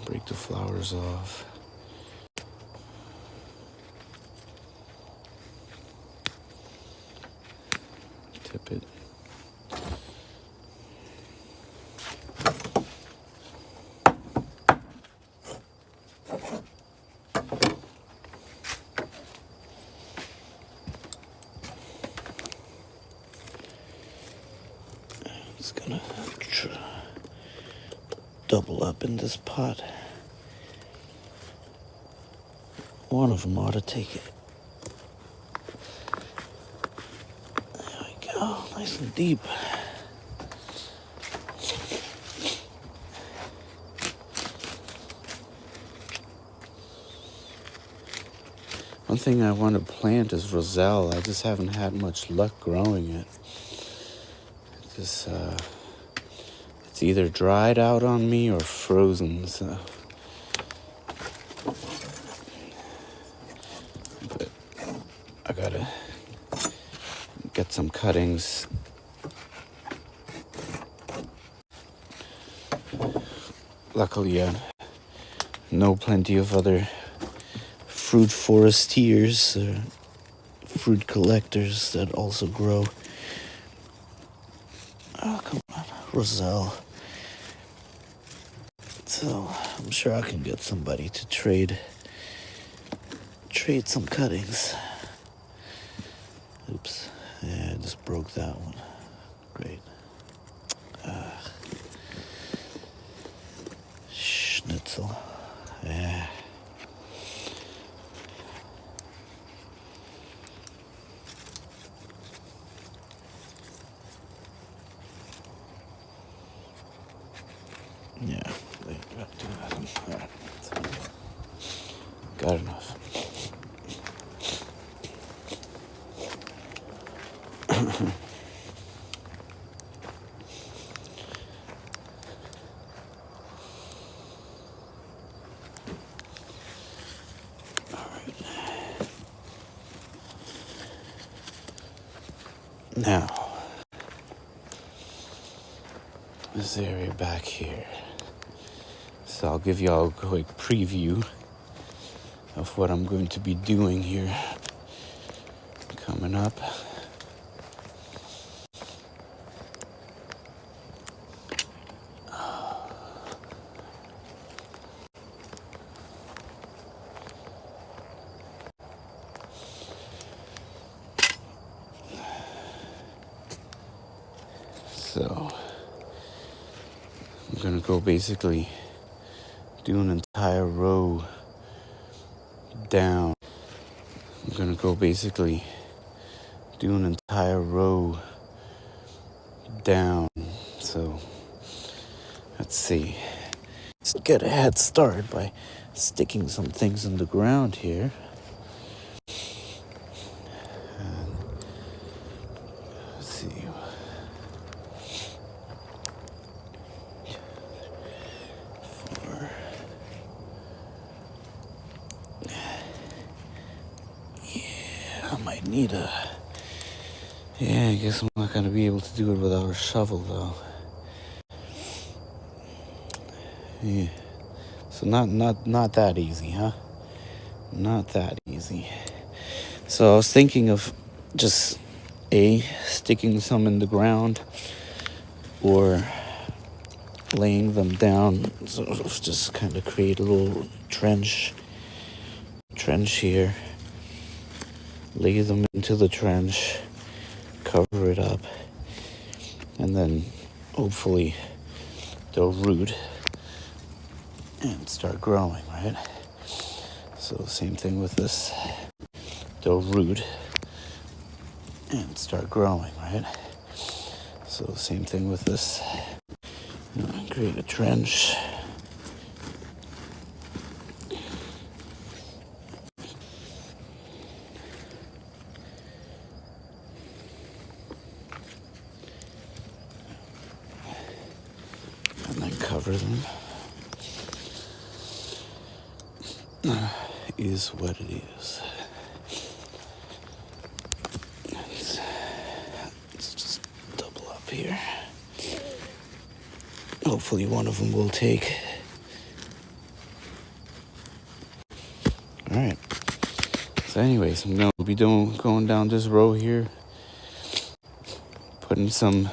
[SPEAKER 1] Break the flowers off. Tip it. It's gonna double up in this pot. One of them ought to take it. There we go, nice and deep. One thing I want to plant is roselle. I just haven't had much luck growing it. It's either dried out on me or frozen, so. But I gotta get some cuttings. Luckily, I know plenty of other fruit foresteers or fruit collectors that also grow. Oh, come on, roselle. So I'm sure I can get somebody to trade some cuttings. Oops, yeah, I just broke that one. Great. Schnitzel. Yeah. Yeah, alright, got enough. Alright. Now, this area back here. So I'll give y'all a quick preview of what I'm going to be doing here coming up. So I'm gonna go basically do an entire row down. I'm gonna go basically do an entire row down. So let's see. Let's get a head start by sticking some things in the ground here. And let's see. I might need yeah, I guess I'm not gonna be able to do it without a shovel though. Yeah. So not that easy, huh? Not that easy. So I was thinking of just sticking some in the ground or laying them down, sort of just kind of create a little trench here. Lay them into the trench, cover it up, and then hopefully they'll root and start growing, right? So same thing with this they'll root and start growing, right? So same thing with this. Create a trench. And then cover them. Is what it is. Let's just double up here. Hopefully one of them will take. Alright. So anyways, I'm going to be going down this row here. Putting some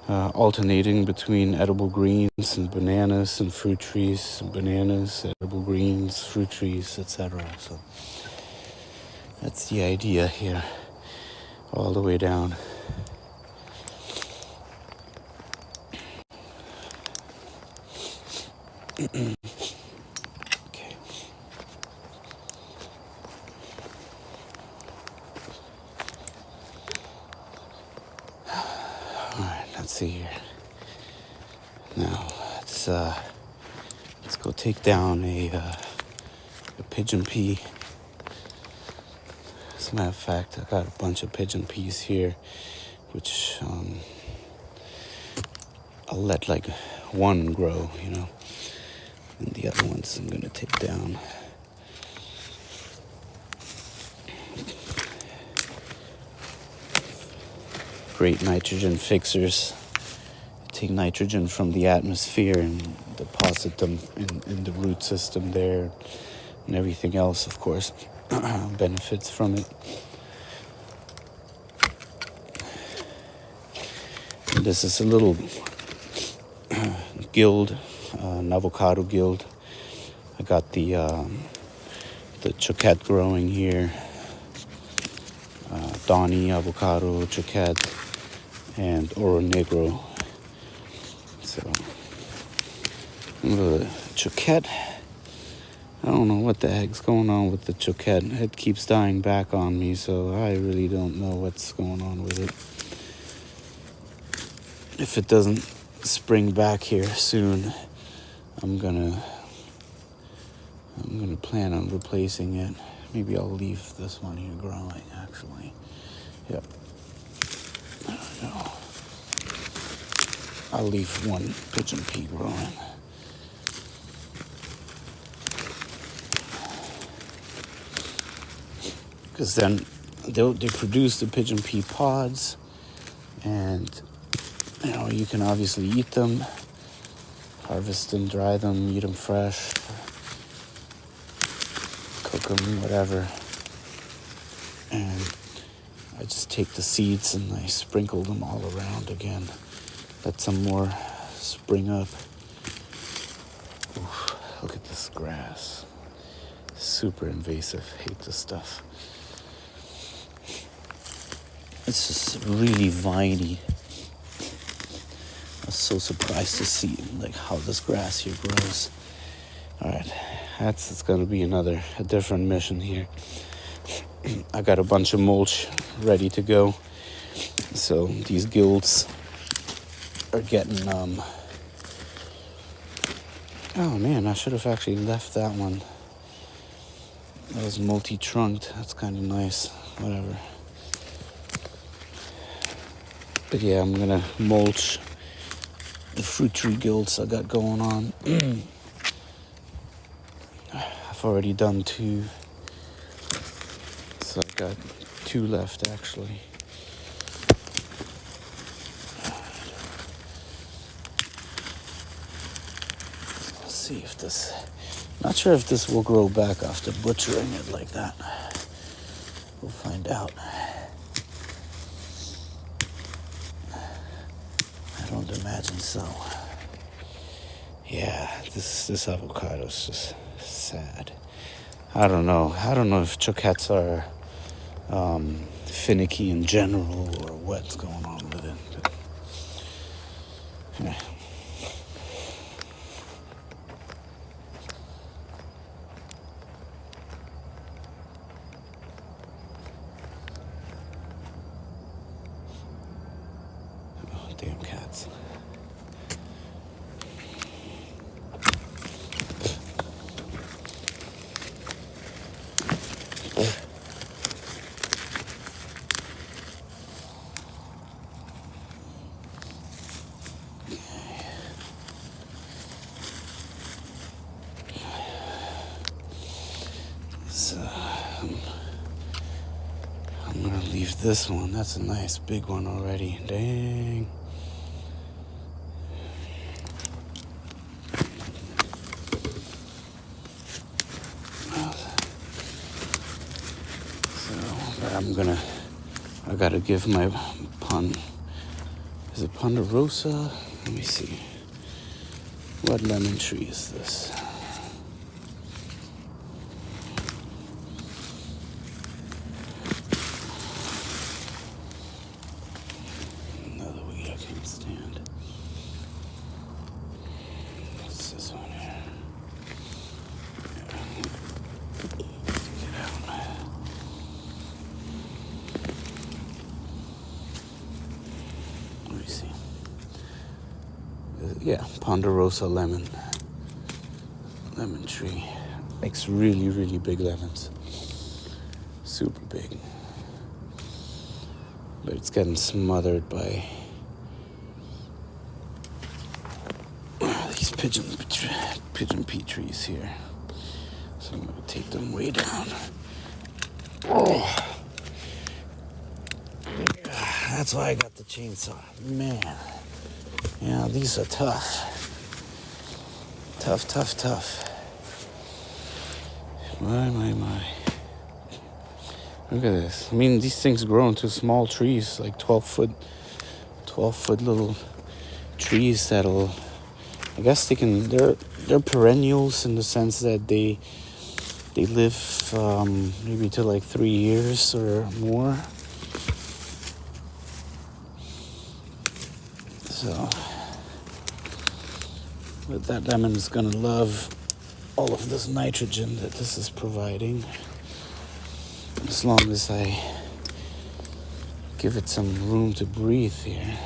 [SPEAKER 1] alternating between edible greens and bananas and fruit trees, bananas, edible greens, fruit trees, etc. So that's the idea here, all the way down. Okay. All right, let's see here. Now let's go take down a pigeon pea. As a matter of fact, I got a bunch of pigeon peas here, which I'll let like one grow, and the other ones I'm gonna take down. Great nitrogen fixers. Take nitrogen from the atmosphere and deposit them in the root system there, and everything else, of course, benefits from it. And this is a little guild, an avocado guild. I got the choquette growing here, Donny avocado, choquette, and Oro Negro. So the choquette, I don't know what the heck's going on with the choquette. It keeps dying back on me, so I really don't know what's going on with it. If it doesn't spring back here soon, I'm gonna plan on replacing it. Maybe I'll leave this one here growing, actually. Yep. I don't know. I'll leave one pigeon pea growing. Because then they produce the pigeon pea pods, and you can obviously eat them, harvest them, dry them, eat them fresh, cook them, whatever. And I just take the seeds and I sprinkle them all around again. Let some more spring up. Oof, look at this grass. Super invasive. Hate this stuff. It's just really viney. I was so surprised to see how this grass here grows. All right, it's going to be a different mission here. I got a bunch of mulch ready to go. So these guilds are getting, oh man, I should have actually left that one. That was multi-trunked. That's kind of nice. Whatever. But yeah, I'm gonna mulch the fruit tree guilds I got going on. I've already done 2. So I've got 2 left actually. Let's see if this, not sure if this will grow back after butchering it like that. We'll find out. I don't imagine so. Yeah, this avocado is just sad. I don't know if choquettes are finicky in general or what's going on with it. But, yeah. nuts. So I'm gonna leave this one. That's a nice big one already. Dang. So I gotta give my is it ponderosa? Let me see. What lemon tree is this? Another weed I can't stand. What's this one here? Get out. Let me see. Yeah, ponderosa lemon tree. Makes really, really big lemons. Super big. But it's getting smothered by these pigeon pea trees here. So I'm gonna take them way down. Oh, that's why I got the chainsaw. Man, yeah, these are tough. Tough. My. Look at this. I mean, these things grow into small trees, like 12 foot little trees that'll, I guess they're perennials in the sense that they live maybe to like 3 years or more. So, but that lemon is gonna love all of this nitrogen that this is providing, as long as I give it some room to breathe here.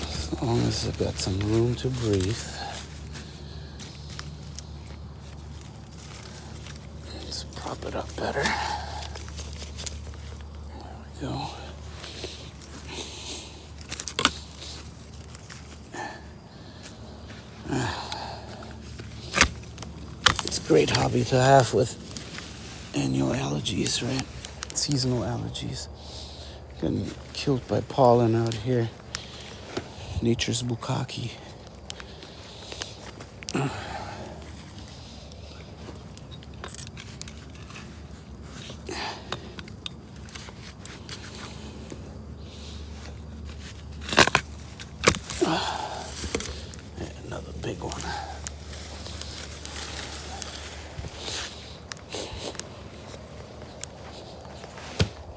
[SPEAKER 1] As long as I've got some room to breathe. Let's prop it up better. There we go. It's a great hobby to have with annual allergies, right? Seasonal allergies. Getting killed by pollen out here. Nature's bukkake. Another big one.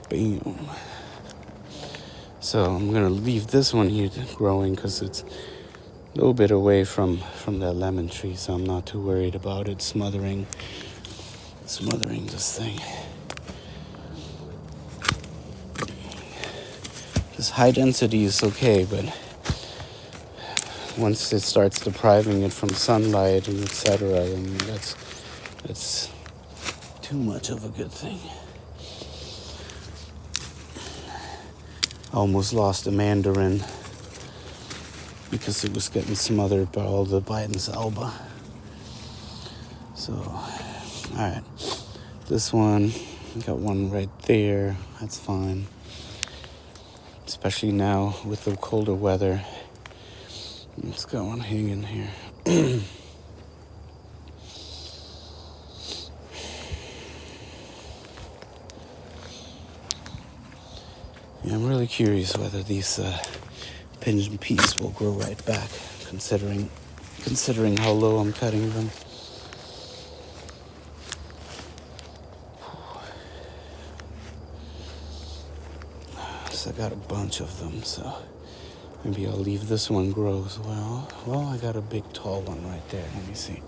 [SPEAKER 1] Bam. So I'm gonna leave this one here growing because it's a little bit away from that lemon tree, so I'm not too worried about it smothering this thing. This high density is okay, but once it starts depriving it from sunlight and etc., then that's too much of a good thing. I almost lost a mandarin because it was getting smothered by all the Biden's alba. So, alright. This one, got one right there. That's fine. Especially now with the colder weather. Let's got one hanging here. Yeah, I'm really curious whether these pigeon peas will grow right back, considering how low I'm cutting them. So I got a bunch of them, so maybe I'll leave this one grow as well. Well, I got a big tall one right there. Let me see.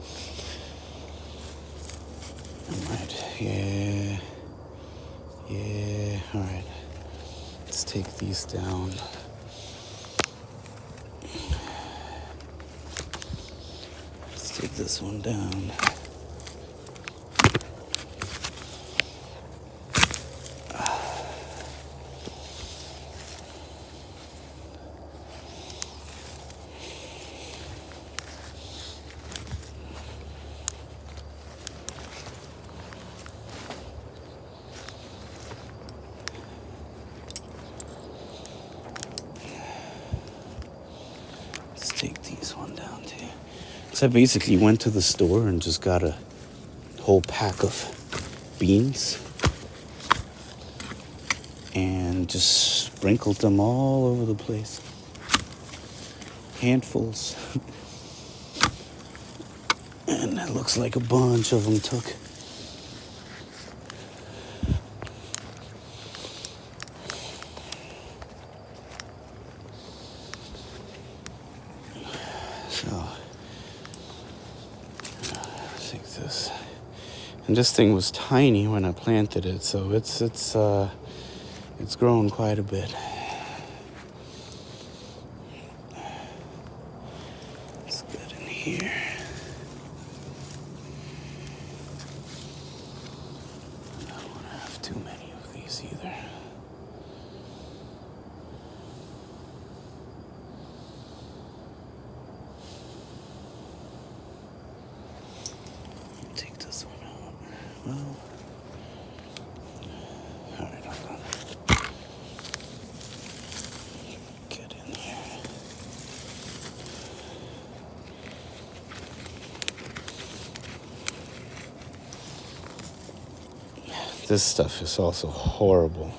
[SPEAKER 1] Alright, yeah. Alright. Let's take these down. Let's take this one down. Take these one down too. So I basically went to the store and just got a whole pack of beans and just sprinkled them all over the place. Handfuls. And it looks like a bunch of them took. So, take this. And this thing was tiny when I planted it, so it's grown quite a bit. Let's get in here. I don't want to have too many of these either. Take this one out. Well, all right, hold on. Get in here. This stuff is also horrible.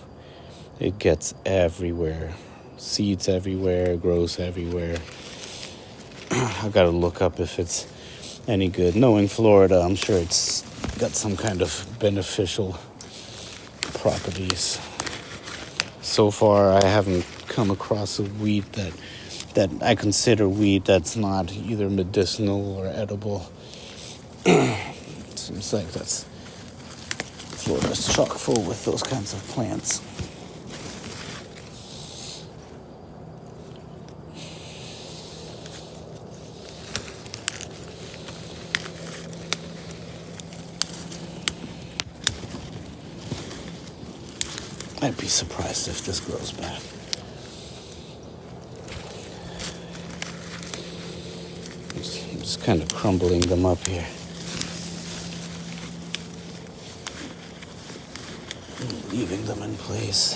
[SPEAKER 1] It gets everywhere. Seeds everywhere, grows everywhere. I gotta look up if it's any good. Knowing Florida, I'm sure it's got some kind of beneficial properties. So far, I haven't come across a weed that I consider weed that's not either medicinal or edible. Seems like Florida's chock full with those kinds of plants. I'd be surprised if this grows back. I'm just kind of crumbling them up here. Leaving them in place.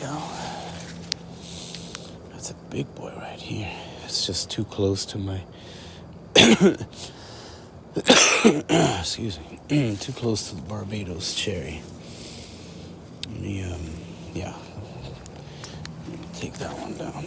[SPEAKER 1] There you go. That's a big boy right here. It's just too close to my... Excuse me. Too close to the Barbados cherry. Let me, take that one down.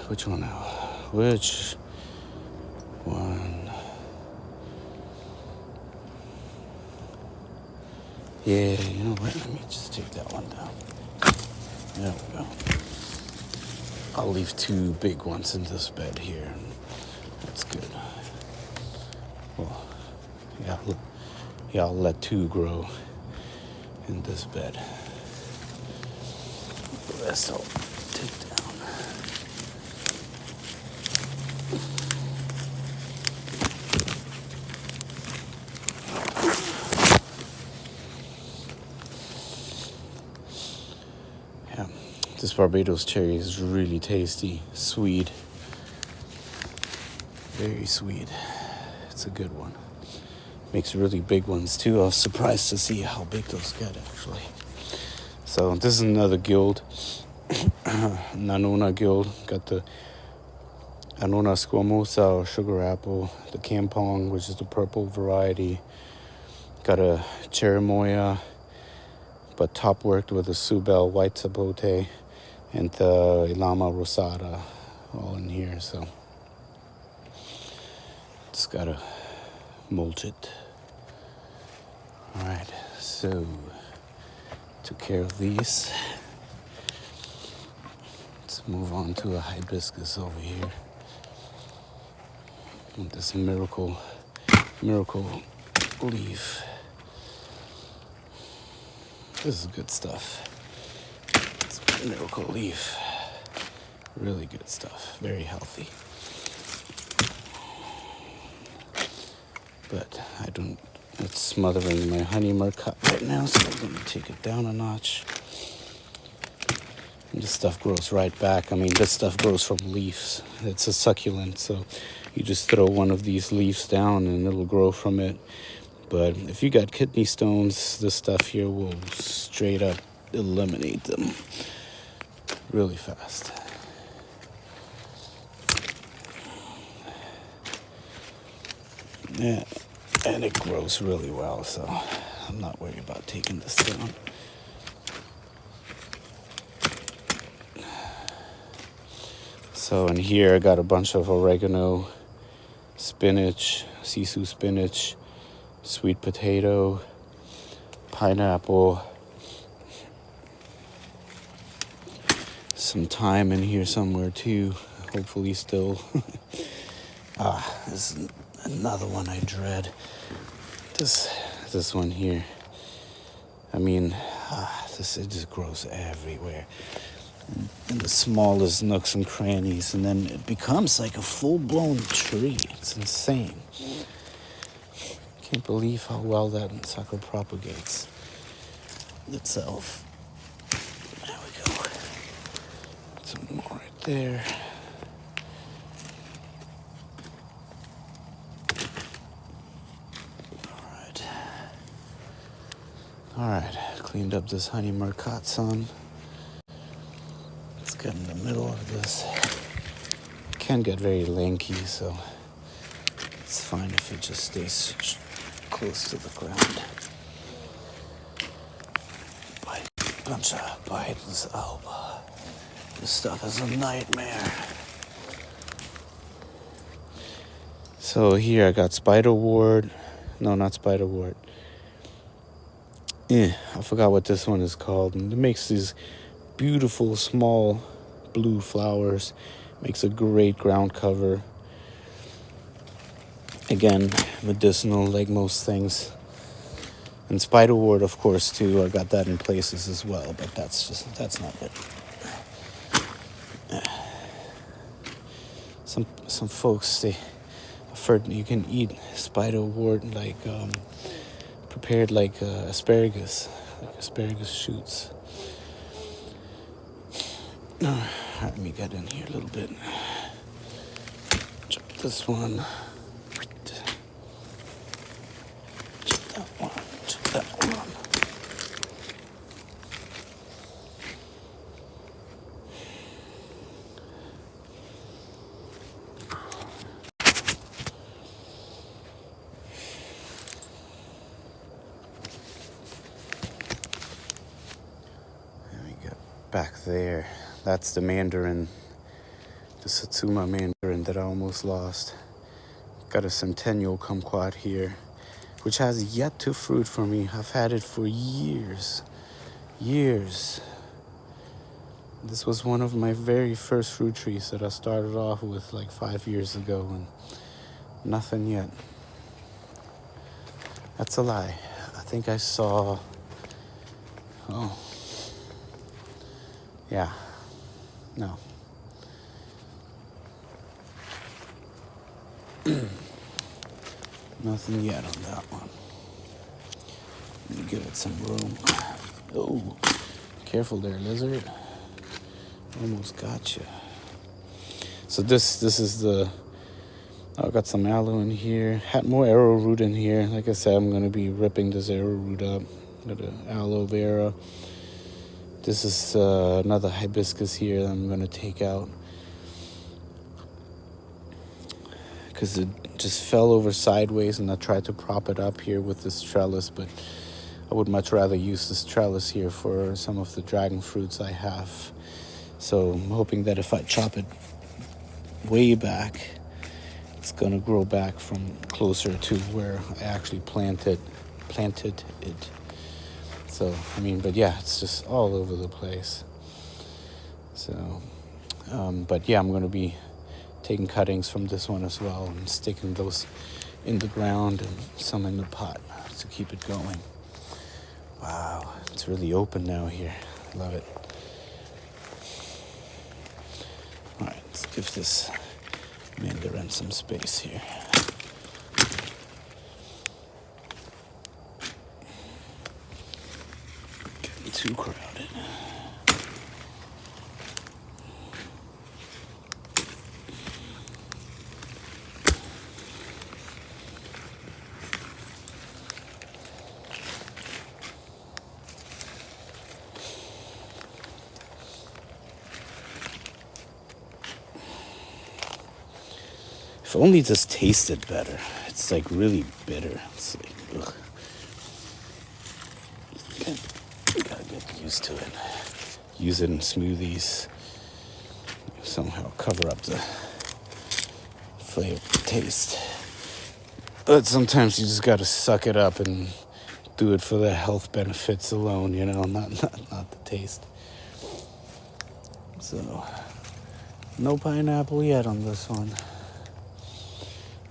[SPEAKER 1] Which one now? Which one? Yeah, you know what? Let me just take that one down. There we go. I'll leave two big ones in this bed here. That's good. Well, I'll let two grow in this bed. The rest I'll take down. This Barbados cherry is really tasty, sweet, very sweet. It's a good one. Makes really big ones too. I was surprised to see how big those get actually. So this is another guild, Nanona guild. Got the Anona squamosa or sugar apple, the Kampong, which is the purple variety. Got a cherimoya, but top worked with the Subel white sapote and the Ilama rosada all in here. So just gotta mulch it. All right, so took care of these. Let's move on to a hibiscus over here. With this miracle leaf. This is good stuff. It's miracle leaf. Really good stuff. Very healthy. But it's smothering my honey murcot right now, so I'm going to take it down a notch. And this stuff grows right back. I mean, this stuff grows from leaves. It's a succulent, so you just throw one of these leaves down and it'll grow from it. But if you got kidney stones, this stuff here will straight up eliminate them really fast. Yeah, and it grows really well, so I'm not worried about taking this down. So in here I got a bunch of oregano, spinach, sisu spinach, sweet potato, pineapple, some thyme in here somewhere too, hopefully still. This is another one I dread. This one here. I mean, it just grows everywhere. In the smallest nooks and crannies, and then it becomes like a full-blown tree. It's insane. Can't believe how well that sucker propagates itself. There we go. Some more right there. All right. Cleaned up this honey murcot sun. Let's get in the middle of this. It can get very lanky, so it's fine if it just stays close to the ground. Bunch of bites. Oh, this stuff is a nightmare. So here I got spiderwort. No, not spiderwort. I forgot what this one is called. And it makes these beautiful small blue flowers. Makes a great ground cover. Again, medicinal like most things. And spiderwort, of course, too. I got that in places as well, but that's not it. Some folks, I've heard you can eat spiderwort like prepared like asparagus shoots. Let me get in here a little bit. Chop this one. Chop that one. Chop that one. Back there, that's the mandarin, the Satsuma mandarin that I almost lost. Got a centennial kumquat here, which has yet to fruit for me. I've had it for years. This was one of my very first fruit trees that I started off with like 5 years ago, and nothing yet. That's a lie. I think I saw, yeah, no. Nothing yet on that one. Let me give it some room. Oh, careful there, lizard. Almost got you. So this is I got some aloe in here. Had more arrowroot in here. Like I said, I'm going to be ripping this arrowroot up. Got the aloe vera. This is another hibiscus here that I'm going to take out. Because it just fell over sideways, and I tried to prop it up here with this trellis, but I would much rather use this trellis here for some of the dragon fruits I have. So I'm hoping that if I chop it way back, it's gonna grow back from closer to where I actually planted it. So but yeah, it's just all over the place. So but yeah, I'm gonna be taking cuttings from this one as well and sticking those in the ground and some in the pot to keep it going. Wow, it's really open now here. Love it. All right, let's give this mandarin some space here. Getting too crowded. If only this tasted better. It's like really bitter. It's like, ugh. Gotta get used to it. Use it in smoothies. Somehow cover up the flavor taste. But sometimes you just gotta suck it up and do it for the health benefits alone, not the taste. So, no pineapple yet on this one.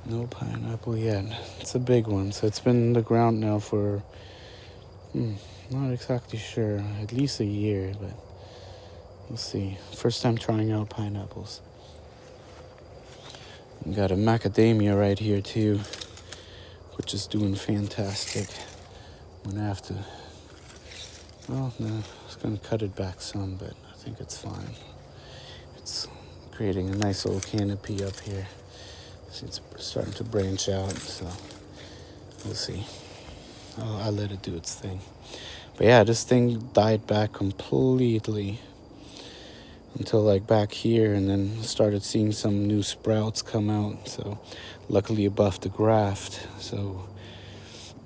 [SPEAKER 1] No pineapple yet. It's a big one, so it's been in the ground now for, not exactly sure, at least a year, but we'll see. First time trying out pineapples. We got a macadamia right here too, which is doing fantastic. I'm gonna have to, no, I was gonna cut it back some, but I think it's fine. It's creating a nice little canopy up here. It's starting to branch out, so we'll see. I'll let it do its thing. But yeah, this thing died back completely until like back here, and then started seeing some new sprouts come out. So luckily above the graft, so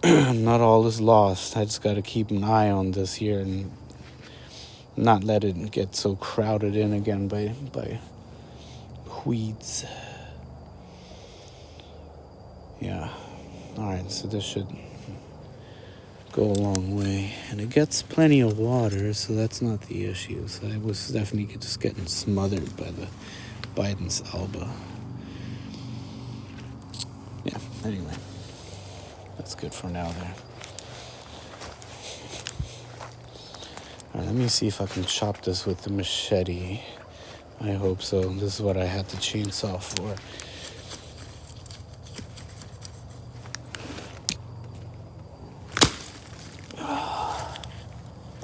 [SPEAKER 1] not all is lost. I just got to keep an eye on this here and not let it get so crowded in again by weeds. Yeah, alright, so this should go a long way. And it gets plenty of water, so that's not the issue. So I was definitely just getting smothered by the Biden's Alba. Yeah, anyway, that's good for now there. Alright, let me see if I can chop this with the machete. I hope so. This is what I had the chainsaw for.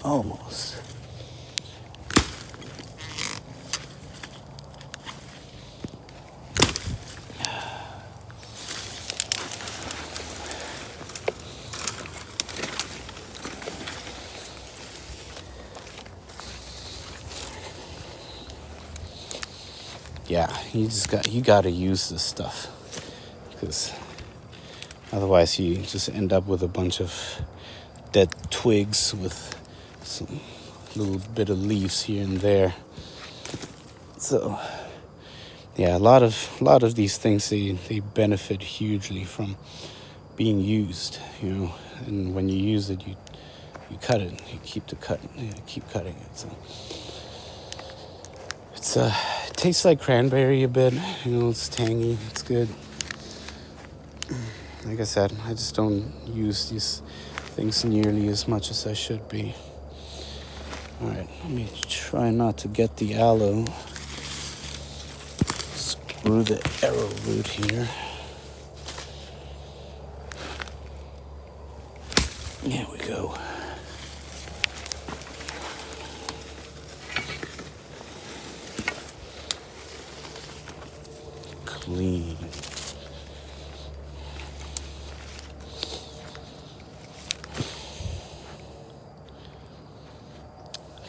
[SPEAKER 1] Almost. Yeah, you gotta use this stuff, because otherwise you just end up with a bunch of dead twigs with some little bit of leaves here and there. So yeah, a lot of these things, they benefit hugely from being used, and when you use it, you cut it, you keep cutting it. So it tastes like cranberry a bit, it's tangy, it's good. Like I said, I just don't use these things nearly as much as I should be. Alright, let me try not to get the aloe. Screw the arrowroot here. There we go. Clean.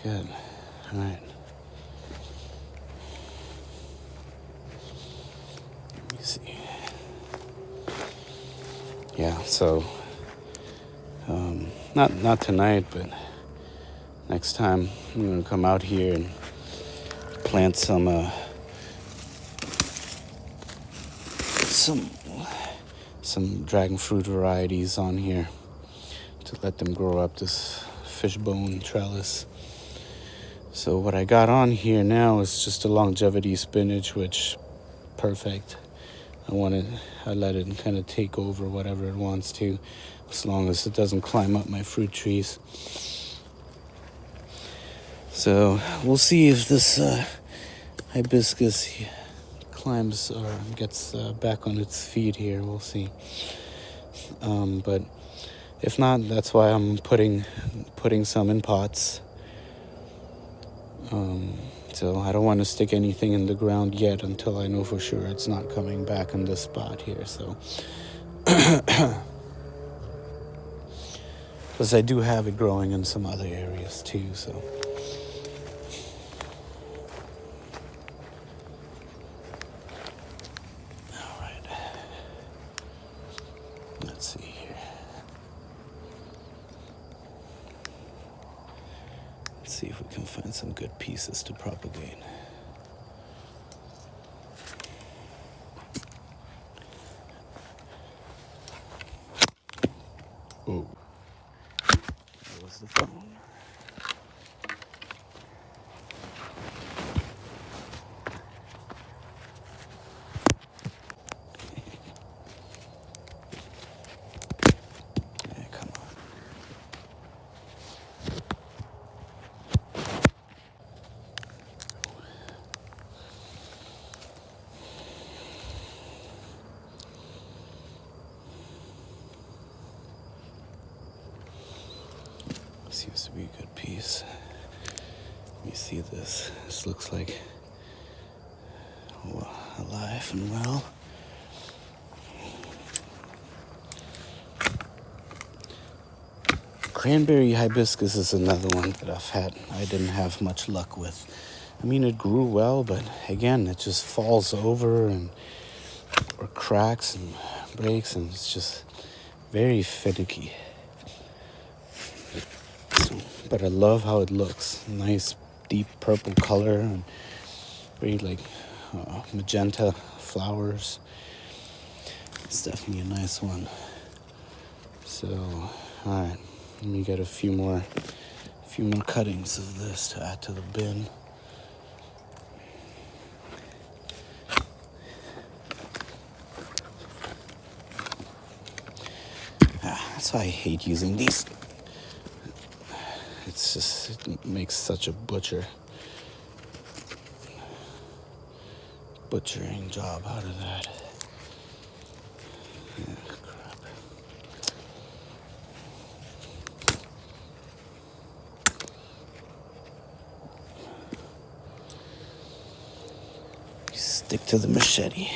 [SPEAKER 1] Good. All right. Let me see. Yeah, so Not tonight, but next time I'm gonna come out here and plant some dragon fruit varieties on here to let them grow up this fishbone trellis. So what I got on here now is just a longevity spinach, which perfect. I let it kind of take over whatever it wants to, as long as it doesn't climb up my fruit trees. So we'll see if this hibiscus climbs or gets back on its feet here. We'll see. But if not, that's why I'm putting some in pots. So I don't want to stick anything in the ground yet until I know for sure it's not coming back in this spot here. So, because I do have it growing in some other areas too. So, all right. Let's see here. Let's see if we can find some good pieces to propagate. Oh, that was the phone. Yeah, come on. Seems to be a good piece. Let me see this. This looks like alive and well. Cranberry hibiscus is another one that I didn't have much luck with. I mean, it grew well, but again, it just falls over or cracks and breaks, and it's just very finicky. But I love how it looks. Nice, deep purple color and very magenta flowers. It's definitely a nice one. So, all right, let me get a few more cuttings of this to add to the bin. That's why I hate using these. It makes such a butchering job out of that. Yeah, crap. Stick to the machete.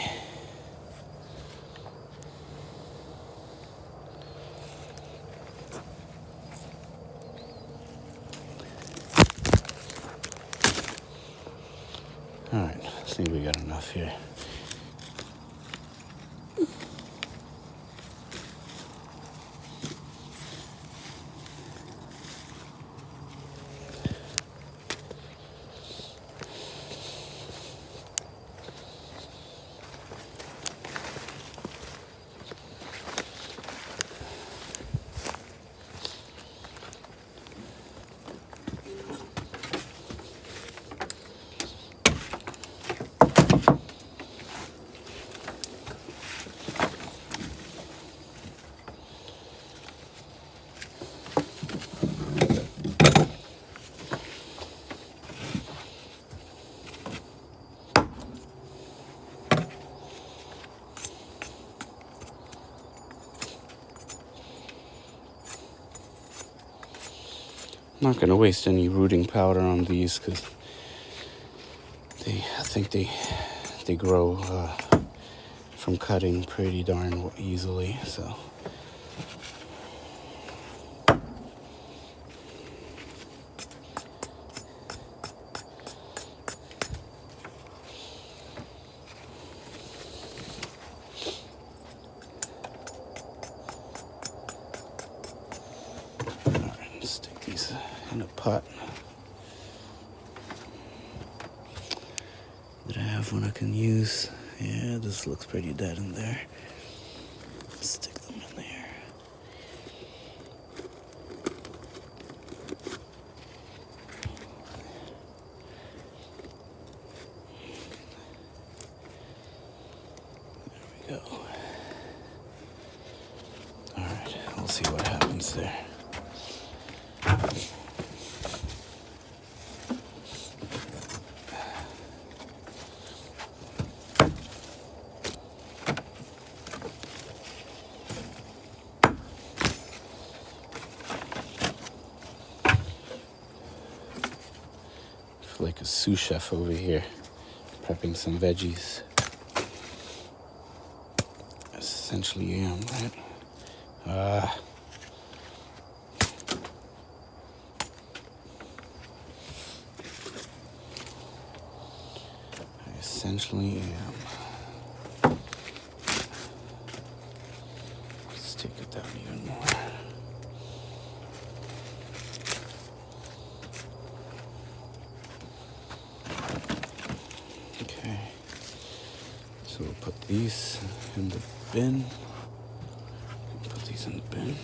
[SPEAKER 1] All right, I think we got enough here. I'm not going to waste any rooting powder on these because I think they grow from cutting pretty darn easily. So. a pot that I have one I can use. Yeah, this looks pretty dead in there. Stick them in there. There we go. Alright, we'll see what happens there. Like a sous chef over here, prepping some veggies. That's essentially yam, right? I essentially am. Let's take it down even more. Okay, so we'll put these in the bin. Put these in the bin.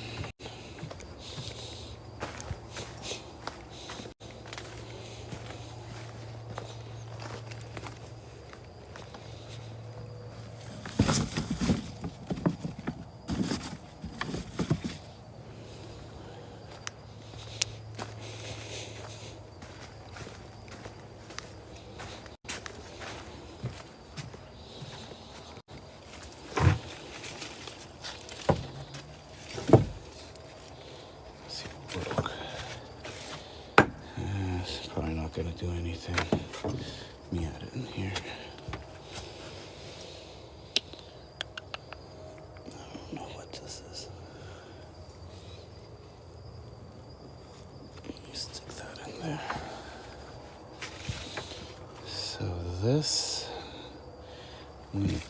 [SPEAKER 1] Probably not gonna do anything. Let me add it in here. I don't know what this is. Let me stick that in there. So this we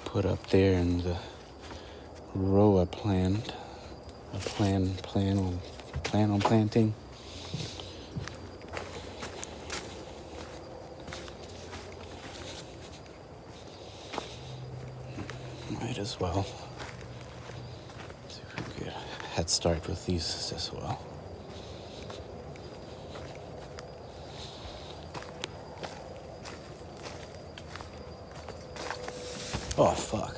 [SPEAKER 1] put up there in the row I planned. Plan on planting. Might as well see if we can get a head start with these as well. Oh, fuck.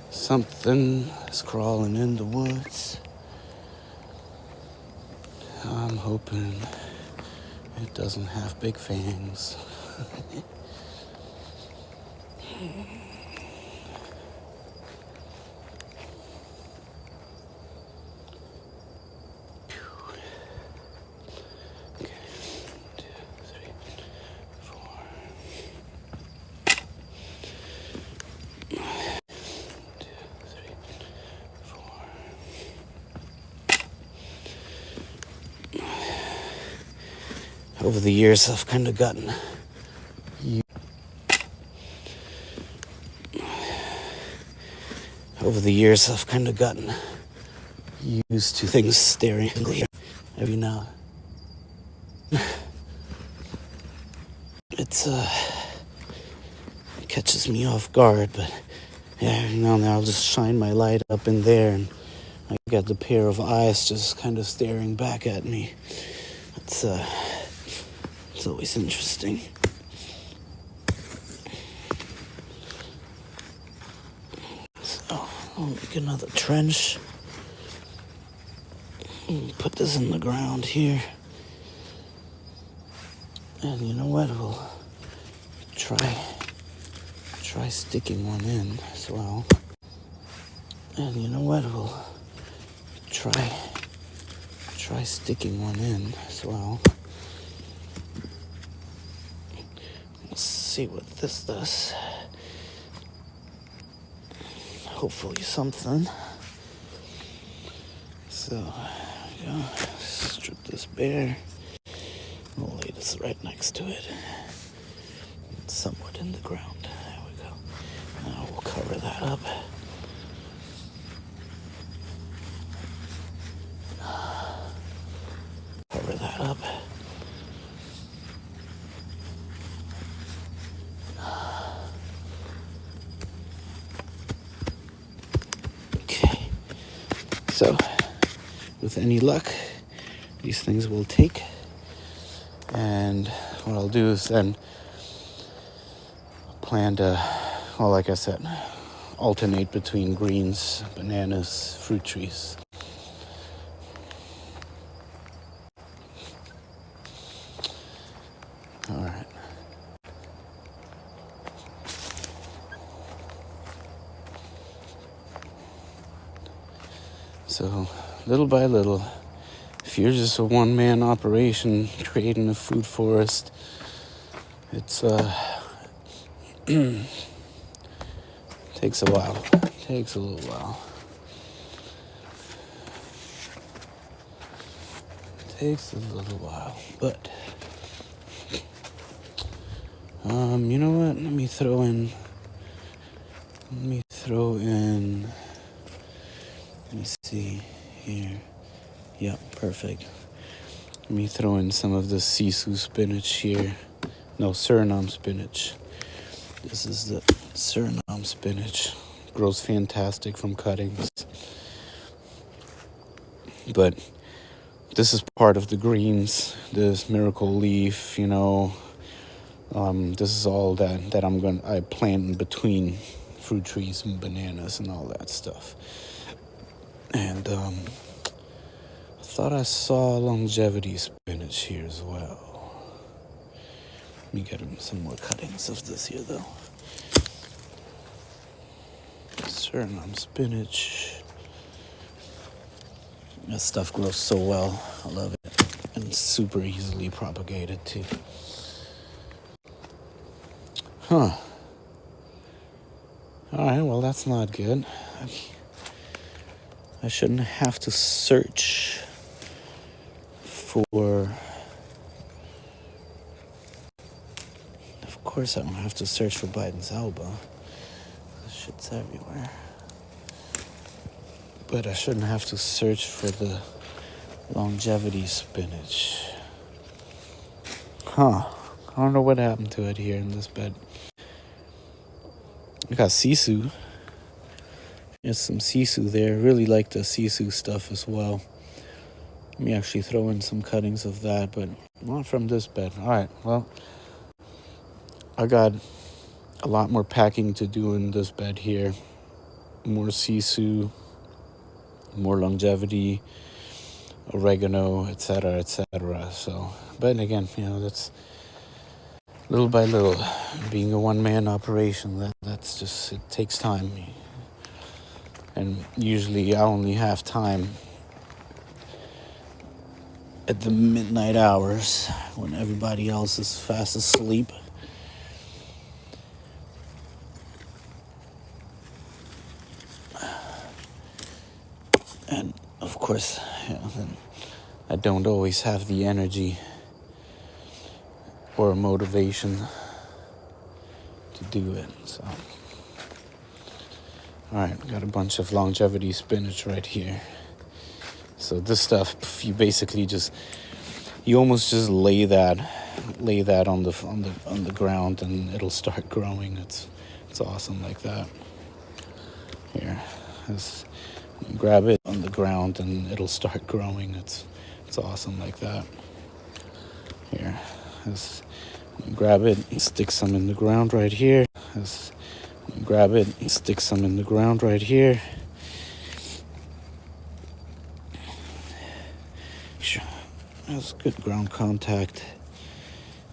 [SPEAKER 1] Something is crawling in the woods. I'm hoping it doesn't have big fangs. Over the years, I've kind of gotten used to things staring every now. It catches me off guard, but yeah, every now and then I'll just shine my light up in there, and I got the pair of eyes just kind of staring back at me. It's always interesting. So I'll make another trench. Put this in the ground here. And you know what? We'll try sticking one in as well. And you know what? We'll try sticking one in as well. Let's see what this does. Hopefully something. So, there we go. Strip this bare. We'll lay this right next to it. somewhat in the ground. There we go. Now we'll cover that up. Cover that up. Okay. So, with any luck, these things will take. And what I'll do is then plan to, well, like I said, alternate between greens, bananas, fruit trees. All right. So, little by little, if you're just a one-man operation creating a food forest, it's takes a while. Takes a little while. Takes a little while, but you know what? Let me throw in. Let me see here. Yep, perfect. Let me throw in some of the sisu spinach here. No, Suriname spinach. This is the Suriname spinach. Grows fantastic from cuttings. But this is part of the greens. This miracle leaf, this is all that I plant in between fruit trees and bananas and all that stuff. And I thought I saw longevity spinach here as well. Let me get some more cuttings of this here, though. Suriname spinach. That stuff grows so well. I love it. And it's super easily propagated, too. Huh. Alright, well, that's not good. I shouldn't have to search for... Of course I don't have to search for Biden's elbow. This shit's everywhere. But I shouldn't have to search for the longevity spinach. Huh. I don't know what happened to it here in this bed. I got sisu. There's some sisu there. Really like the sisu stuff as well. Let me actually throw in some cuttings of that, but not from this bed. All right, well, I got a lot more packing to do in this bed here. More sisu, more longevity, oregano, etc., etc. So, but again, that's little by little. Being a one-man operation, that's just, it takes time. And usually I only have time at the midnight hours when everybody else is fast asleep. And of course, then I don't always have the energy or motivation to do it. So, all right, got a bunch of longevity spinach right here. So this stuff, you basically you almost just lay that on the ground, and it'll start growing. It's awesome like that. Here, grab it on the ground, and it'll start growing. It's awesome like that. Here, grab it and stick some in the ground right here. Grab it and stick some in the ground right here. Has good ground contact,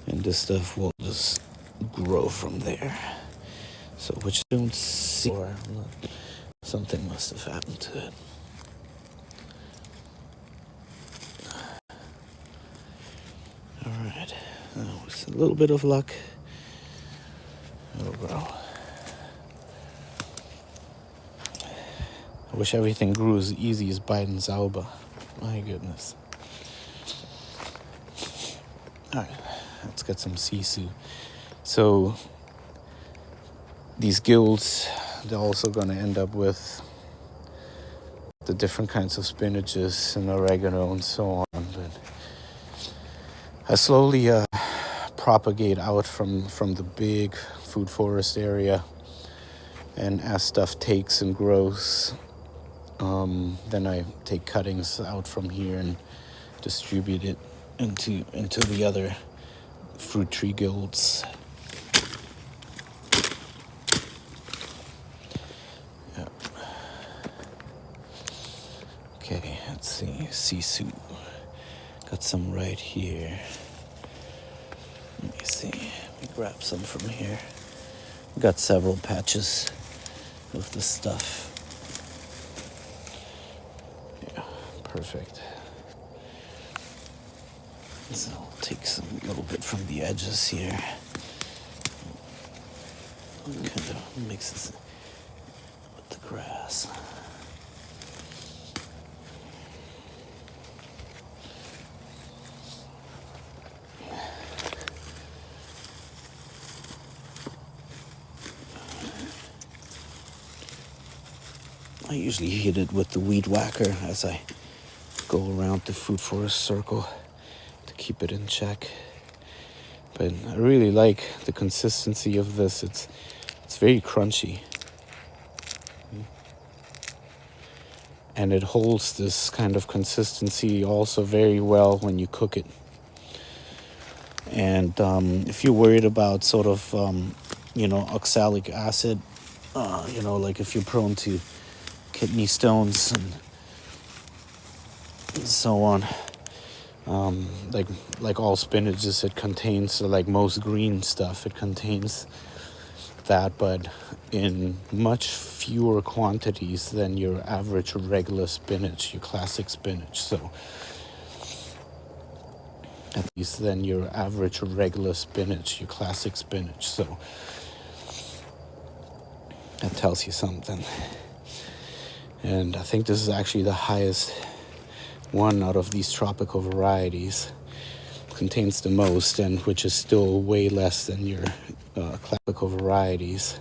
[SPEAKER 1] and this stuff will just grow from there. So, which I don't see, or something must have happened to it. All right, now with a little bit of luck, it'll grow. I wish everything grew as easy as Biden's elbow. My goodness. All right, let's get some sisu. So these gills, they're also going to end up with the different kinds of spinaches and oregano and so on. But I slowly propagate out from the big food forest area, and as stuff takes and grows, then I take cuttings out from here and distribute it into the other fruit tree guilds. Yeah. Okay, let's see. Sisu. Got some right here. Let me see. Let me grab some from here. Got several patches of this stuff. Yeah, perfect. So I'll take some little bit from the edges here. Kind of mixes it with the grass. I usually hit it with the weed whacker as I go around the food forest circle to keep it in check. But I really like the consistency of this. It's very crunchy. And it holds this kind of consistency also very well when you cook it. And if you're worried about sort of, oxalic acid, like if you're prone to kidney stones and so on, like all spinaches, it contains, like most green stuff, it contains that, but in much fewer quantities than your average regular spinach, your classic spinach. So at least than your average regular spinach, your classic spinach. So that tells you something. And I think this is actually the highest one out of these tropical varieties. Contains the most, and which is still way less than your classical varieties.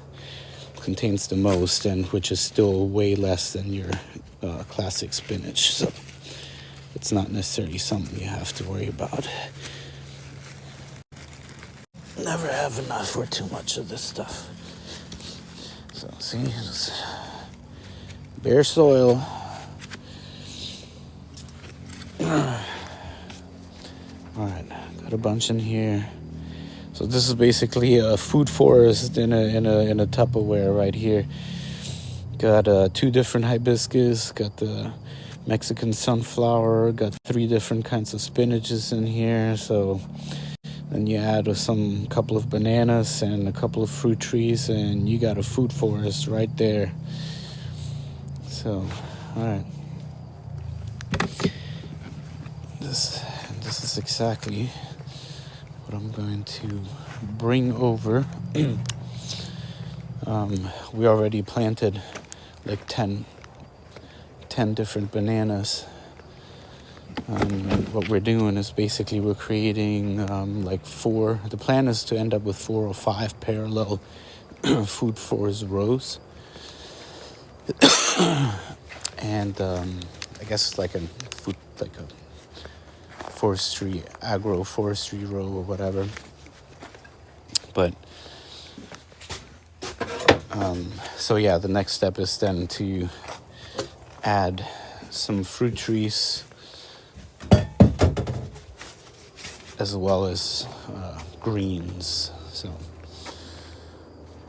[SPEAKER 1] Contains the most, and which is still way less than your classic spinach. So it's not necessarily something you have to worry about. Never have enough or too much of this stuff. So see, it's bare soil. Alright, got a bunch in here. So this is basically a food forest in a Tupperware right here. Got 2 different hibiscus, got the Mexican sunflower, got 3 different kinds of spinaches in here. So then you add some couple of bananas and a couple of fruit trees, and you got a food forest right there. So, alright. This is exactly what I'm going to bring over. We already planted like 10 different bananas. What we're doing is basically we're creating like 4. The plan is to end up with 4 or 5 parallel food forest rows. And I guess like a agroforestry row or whatever. But so yeah, the next step is then to add some fruit trees as well as greens. So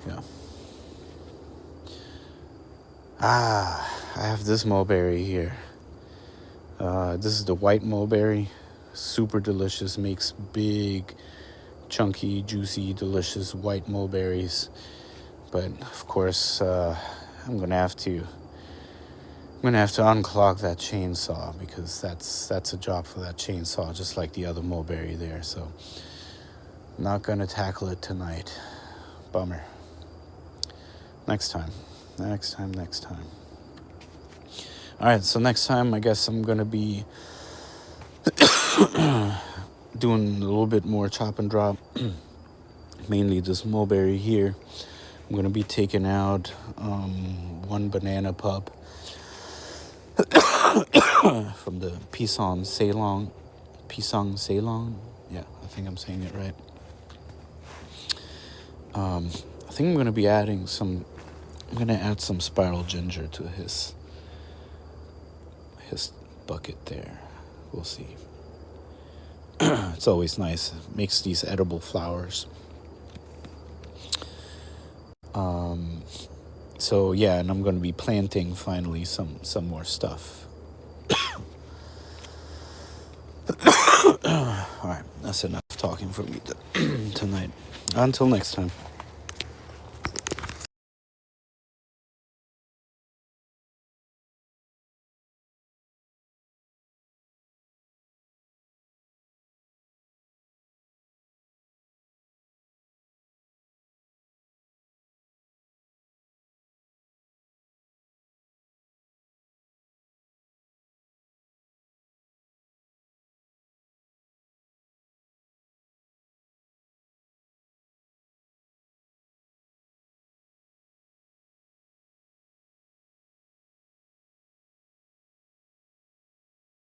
[SPEAKER 1] yeah. I have this mulberry here. This is the white mulberry. Super delicious. Makes big, chunky, juicy, delicious white mulberries. But of course, I'm gonna have to unclog that chainsaw, because that's a job for that chainsaw, just like the other mulberry there. So I'm not gonna tackle it tonight. Bummer. Next time. All right, so next time I guess I'm gonna be doing a little bit more chop and drop, mainly this mulberry here. I'm going to be taking out one banana pup from the Pisang Ceylon. Yeah, I think I'm saying it right. I think I'm going to be adding some... I'm going to add some spiral ginger to his bucket there. We'll see. It's always nice. It makes these edible flowers. So yeah, and I'm going to be planting finally some more stuff. All right, that's enough talking for me tonight. Until next time.